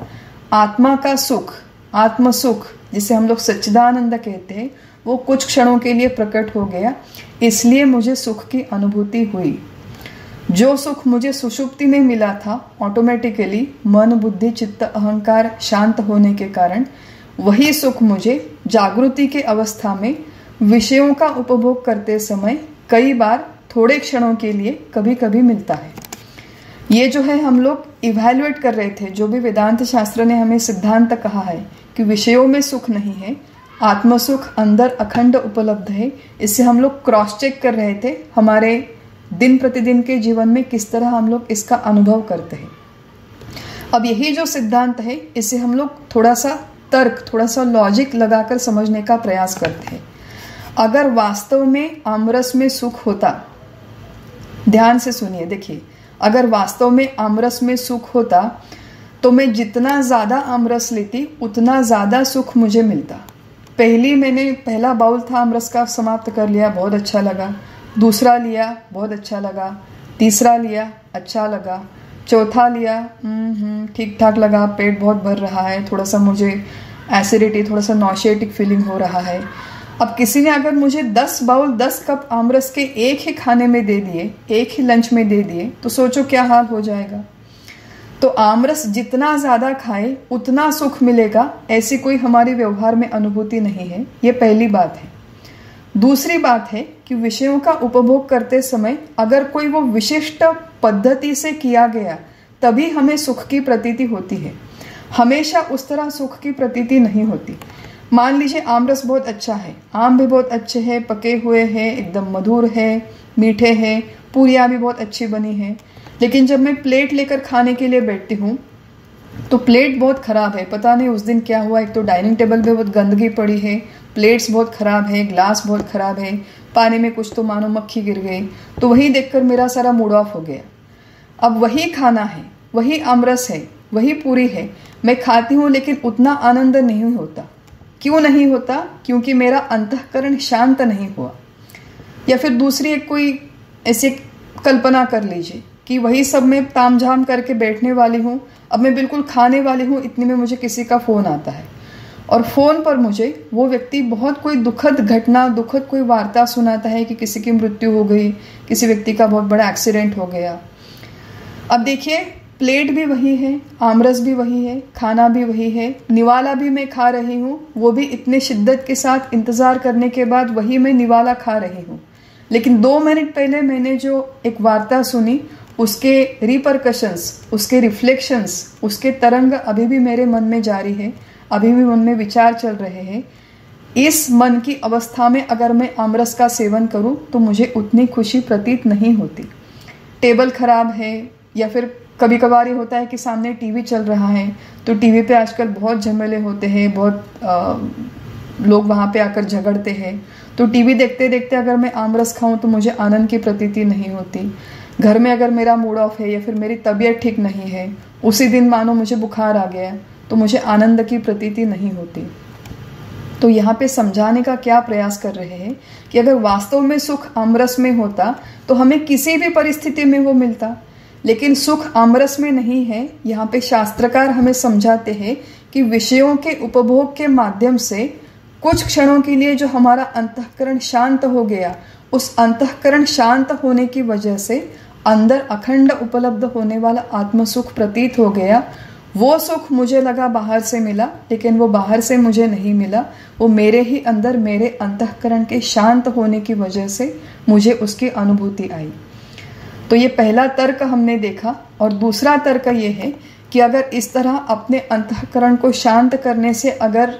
Speaker 1: आत्मा का सुख, आत्मसुख, जिसे हम लोग सच्चिदानंद कहते हैं, वो कुछ क्षणों के लिए प्रकट हो गया। इसलिए मुझे सुख की अनुभूति हुई। जो सुख मुझे सुषुप्ति में मिला था, ऑटोमेटिकली मन, बुद्धि, चित्त, अहंकार शांत होने के कारण वही सुख मुझे जागृति के अवस्था में विषयों का उपभोग करते समय कई बार थोड़े क्षणों के लिए कभी कभी मिलता है। ये जो है हम लोग इवैल्यूएट कर रहे थे, जो भी वेदांत शास्त्र ने हमें सिद्धांत कहा है कि विषयों में सुख नहीं है, आत्मसुख अंदर अखंड उपलब्ध है। इससे हम लोग क्रॉस चेक कर रहे थे हमारे दिन प्रतिदिन के जीवन में किस तरह हम लोग इसका अनुभव करते हैं। अब यही जो सिद्धांत है इसे हम लोग थोड़ा सा तर्क, थोड़ा सा लॉजिक लगाकर समझने का प्रयास करते हैं। अगर वास्तव में आमरस में सुख होता, ध्यान से सुनिए, देखिए, अगर वास्तव में आमरस में सुख होता तो मैं जितना ज़्यादा आमरस लेती उतना ज़्यादा सुख मुझे मिलता। पहला बाउल था आमरस का, समाप्त कर लिया, बहुत अच्छा लगा। दूसरा लिया, बहुत अच्छा लगा। तीसरा लिया, अच्छा लगा। चौथा लिया, ठीक ठाक लगा, पेट बहुत भर रहा है, थोड़ा सा मुझे एसिडिटी, थोड़ा सा नॉशिएटिक फीलिंग हो रहा है। अब किसी ने अगर मुझे 10 बाउल 10 कप आमरस के एक ही खाने में दे दिए, एक ही लंच में दे दिए, तो सोचो क्या हाल हो जाएगा। तो आमरस जितना ज़्यादा खाए उतना सुख मिलेगा, ऐसी कोई हमारे व्यवहार में अनुभूति नहीं है। ये पहली बात है। दूसरी बात है कि विषयों का उपभोग करते समय अगर कोई वो विशिष्ट पद्धति से किया गया तभी हमें सुख की प्रतीति होती है, हमेशा उस तरह सुख की प्रतीति नहीं होती। मान लीजिए आमरस बहुत अच्छा है, आम भी बहुत अच्छे हैं, पके हुए हैं, एकदम मधुर है, मीठे हैं, पूरियाँ भी बहुत अच्छी बनी हैं, लेकिन जब मैं प्लेट लेकर खाने के लिए बैठती हूँ तो प्लेट बहुत ख़राब है। पता नहीं उस दिन क्या हुआ, एक तो डाइनिंग टेबल पे बहुत गंदगी पड़ी है, प्लेट्स बहुत ख़राब है, ग्लास बहुत ख़राब है, पानी में कुछ तो मानो मक्खी गिर गई। तो वही देखकर मेरा सारा मूड ऑफ हो गया। अब वही खाना है, वही आमरस है, वही पूरी है, मैं खाती हूँ लेकिन उतना आनंद नहीं होता। क्यों नहीं होता? क्योंकि मेरा अंतःकरण शांत नहीं हुआ। या फिर दूसरी एक कोई ऐसी कल्पना कर लीजिए कि वही सब मैं तामझाम करके बैठने वाली हूँ, अब मैं बिल्कुल खाने वाली हूँ, इतने में मुझे किसी का फ़ोन आता है और फ़ोन पर मुझे वो व्यक्ति बहुत कोई दुखद घटना, दुखद कोई वार्ता सुनाता है कि किसी की मृत्यु हो गई, किसी व्यक्ति का बहुत बड़ा एक्सीडेंट हो गया। अब देखिए, प्लेट भी वही है, आमरस भी वही है, खाना भी वही है, निवाला भी मैं खा रही हूँ, वो भी इतने शिद्दत के साथ इंतज़ार करने के बाद वही मैं निवाला खा रही हूँ। लेकिन 2 मिनट पहले मैंने जो एक वार्ता सुनी, उसके रिपरकशंस, उसके रिफ्लेक्शंस, उसके तरंग अभी भी मेरे मन में जारी है, अभी भी मन में विचार चल रहे हैं। इस मन की अवस्था में अगर मैं आमरस का सेवन करूं तो मुझे उतनी खुशी प्रतीत नहीं होती। टेबल खराब है, या फिर कभी कभार ये होता है कि सामने टीवी चल रहा है, तो टीवी पे आजकल बहुत झमेले होते हैं, बहुत लोग वहाँ पे आकर झगड़ते हैं। तो टीवी देखते देखते अगर मैं आमरस खाऊं तो मुझे आनंद की प्रतीति नहीं होती। घर में अगर मेरा मूड ऑफ है या फिर मेरी तबीयत ठीक नहीं है, उसी दिन मानो मुझे बुखार आ गया, तो मुझे आनंद की प्रतीति नहीं होती। तो यहाँ पे समझाने का क्या प्रयास कर रहे हैं कि अगर वास्तव में सुख आमरस में होता तो हमें किसी भी परिस्थिति में वो मिलता, लेकिन सुख आमरस में नहीं है। यहाँ पे शास्त्रकार हमें समझाते हैं कि विषयों के उपभोग के माध्यम से कुछ क्षणों के लिए जो हमारा अंतःकरण शांत हो गया, उस अंतःकरण शांत होने की वजह से अंदर अखंड उपलब्ध होने वाला आत्मसुख प्रतीत हो गया। वो सुख मुझे लगा बाहर से मिला, लेकिन वो बाहर से मुझे नहीं मिला, वो मेरे ही अंदर, मेरे अंतःकरण के शांत होने की वजह से मुझे उसकी अनुभूति आई। तो ये पहला तर्क हमने देखा। और दूसरा तर्क ये है कि अगर इस तरह अपने अंतःकरण को शांत करने से अगर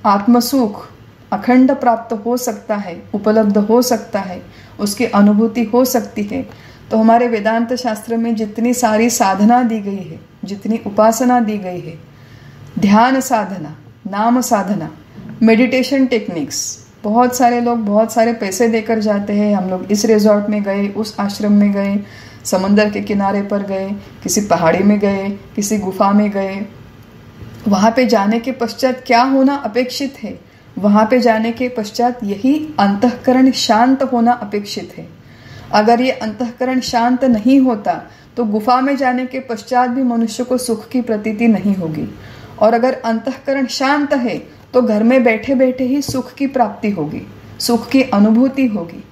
Speaker 1: आत्मसुख अखंड प्राप्त हो सकता है, उपलब्ध हो सकता है, उसकी अनुभूति हो सकती है, तो हमारे वेदांत शास्त्र में जितनी सारी साधना दी गई है, जितनी उपासना दी गई है, ध्यान साधना, नाम साधना, मेडिटेशन टेक्निक्स, बहुत सारे लोग बहुत सारे पैसे देकर जाते हैं। हम लोग इस रिजॉर्ट में गए, उस आश्रम में गए, समंदर के किनारे पर गए, किसी पहाड़ी में गए, किसी गुफा में गए। वहाँ पे जाने के पश्चात क्या होना अपेक्षित है? वहाँ पे जाने के पश्चात यही अंतःकरण शांत होना अपेक्षित है। अगर ये अंतःकरण शांत नहीं होता तो गुफा में जाने के पश्चात भी मनुष्य को सुख की प्रतीति नहीं होगी। और अगर अंतःकरण शांत है तो घर में बैठे बैठे ही सुख की प्राप्ति होगी, सुख की अनुभूति होगी।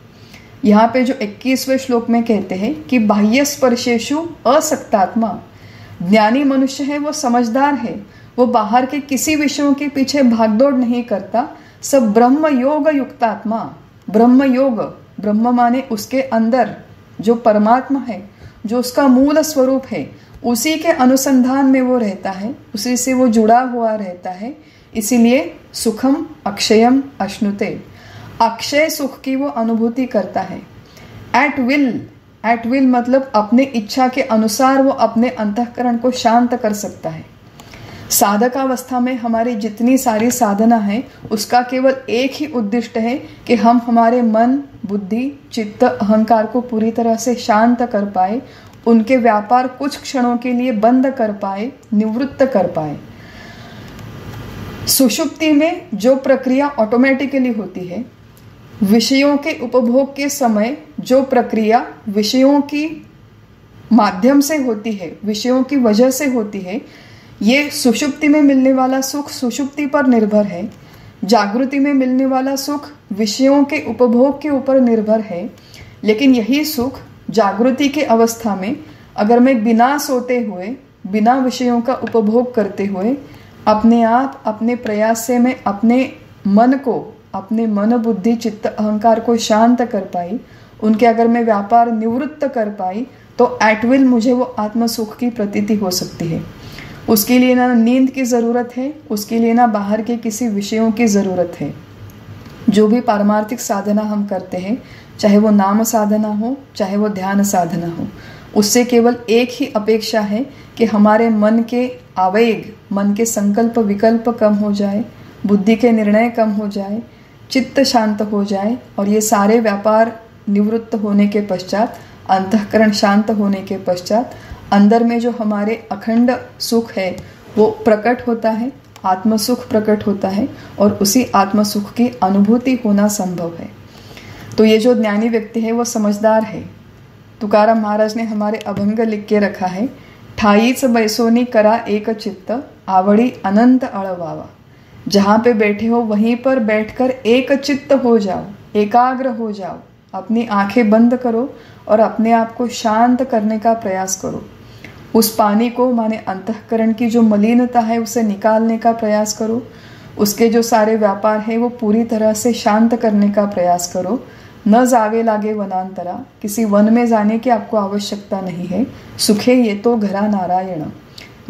Speaker 1: यहाँ पे जो 21वें श्लोक में कहते हैं कि बाह्य स्पर्शेषु असक्तात्मा, ज्ञानी मनुष्य है, वो समझदार है, वो बाहर के किसी विषयों के पीछे भागदौड़ नहीं करता, स ब्रह्म योग युक्तात्मा। ब्रह्म योग, ब्रह्म माने उसके अंदर जो परमात्मा है, जो उसका मूल स्वरूप है, उसी के अनुसंधान में वो रहता है, उसी से वो जुड़ा हुआ रहता है। इसीलिए सुखम अक्षयम अश्नुते, अक्षय सुख की वो अनुभूति करता है। एट विल मतलब अपने इच्छा के अनुसार वो अपने अंतःकरण को शांत कर सकता है। साधकावस्था में हमारी जितनी सारी साधना है उसका केवल एक ही उद्देश्य है कि हम हमारे मन, बुद्धि, चित्त, अहंकार को पूरी तरह से शांत कर पाए, उनके व्यापार कुछ क्षणों के लिए बंद कर पाए, निवृत्त कर पाए। सुषुप्ति में जो प्रक्रिया ऑटोमेटिकली होती है, विषयों के उपभोग के समय जो प्रक्रिया विषयों की माध्यम से होती है, विषयों की वजह से होती है, ये सुषुप्ति में मिलने वाला सुख सुषुप्ति पर निर्भर है। जागृति में मिलने वाला सुख विषयों के उपभोग के ऊपर निर्भर है। लेकिन यही सुख जागृति के अवस्था में अगर मैं बिना सोते हुए, बिना विषयों का उपभोग करते हुए अपने आप, अपने प्रयास से मैं अपने मन को, अपने मन, बुद्धि, चित्त, अहंकार को शांत कर पाई, उनके अगर मैं व्यापार निवृत्त कर पाई, तो एट विल मुझे वो आत्म सुख की प्रतीति हो सकती है। उसके लिए ना नींद की ज़रूरत है, उसके लिए ना बाहर के किसी विषयों की ज़रूरत है। जो भी पारमार्थिक साधना हम करते हैं, चाहे वो नाम साधना हो, चाहे वो ध्यान साधना हो, उससे केवल एक ही अपेक्षा है कि हमारे मन के आवेग, मन के संकल्प विकल्प कम हो जाए, बुद्धि के निर्णय कम हो जाए, चित्त शांत हो जाए, और ये सारे व्यापार निवृत्त होने के पश्चात, अंतःकरण शांत होने के पश्चात अंदर में जो हमारे अखंड सुख है वो प्रकट होता है, आत्म सुख प्रकट होता है, और उसी आत्म सुख की अनुभूति होना संभव है। तो ये जो ज्ञानी व्यक्ति है वो समझदार है। तुकाराम महाराज ने हमारे अभंग लिख के रखा है, ठाईच बैसोनी करा एक चित्त, आवड़ी अनंत अड़वावा। जहाँ पे बैठे हो वहीं पर बैठकर एक चित्त हो जाओ, एकाग्र हो जाओ, अपनी आंखें बंद करो और अपने आप को शांत करने का प्रयास करो। उस पानी को, माने अंतःकरण की जो मलिनता है, उसे निकालने का प्रयास करो। उसके जो सारे व्यापार है वो पूरी तरह से शांत करने का प्रयास करो। न जावे लागे वनांतरा, किसी वन में जाने की आपको आवश्यकता नहीं है। सुखे ये तो घरा नारायण,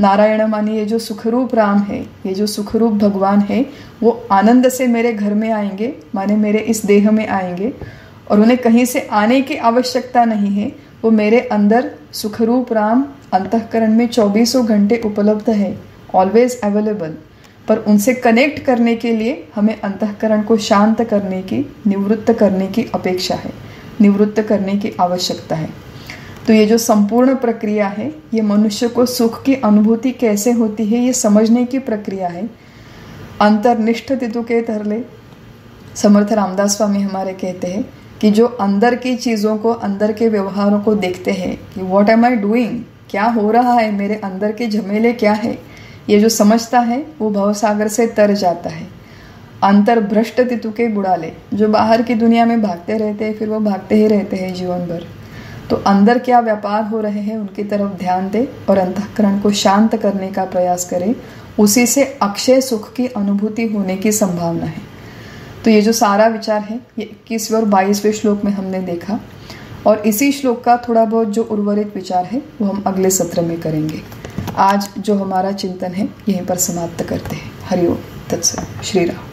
Speaker 1: नारायण माने ये जो सुखरूप राम है, ये जो सुखरूप भगवान है, वो आनंद से मेरे घर में आएंगे, माने मेरे इस देह में आएंगे, और उन्हें कहीं से आने की आवश्यकता नहीं है। वो मेरे अंदर सुखरूप राम अंतःकरण में 24 घंटे उपलब्ध है, ऑलवेज अवेलेबल। पर उनसे कनेक्ट करने के लिए हमें अंतःकरण को शांत करने की, निवृत्त करने की अपेक्षा है, निवृत्त करने की आवश्यकता है। तो ये जो संपूर्ण प्रक्रिया है, ये मनुष्य को सुख की अनुभूति कैसे होती है ये समझने की प्रक्रिया है। अंतर्निष्ठ तितु के तरले समर्थ रामदास स्वामी हमारे कहते हैं कि जो अंदर की चीज़ों को, अंदर के व्यवहारों को देखते हैं कि व्हाट एम आई डूइंग, क्या हो रहा है, मेरे अंदर के झमेले क्या है, ये जो समझता है वो भवसागर से तर जाता है। अंतर्भ्रष्ट तितु के बुड़ाले, जो बाहर की दुनिया में भागते रहते हैं, फिर वो भागते ही रहते हैं जीवन भर। तो अंदर क्या व्यापार हो रहे हैं उनकी तरफ ध्यान दे और अंतःकरण को शांत करने का प्रयास करें। उसी से अक्षय सुख की अनुभूति होने की संभावना है। तो ये जो सारा विचार है ये 21वें और 22वें श्लोक में हमने देखा, और इसी श्लोक का थोड़ा बहुत जो उर्वरित विचार है वो हम अगले सत्र में करेंगे। आज जो हमारा चिंतन है यहीं पर समाप्त करते हैं। हरि ओम तत्सत। श्री राम।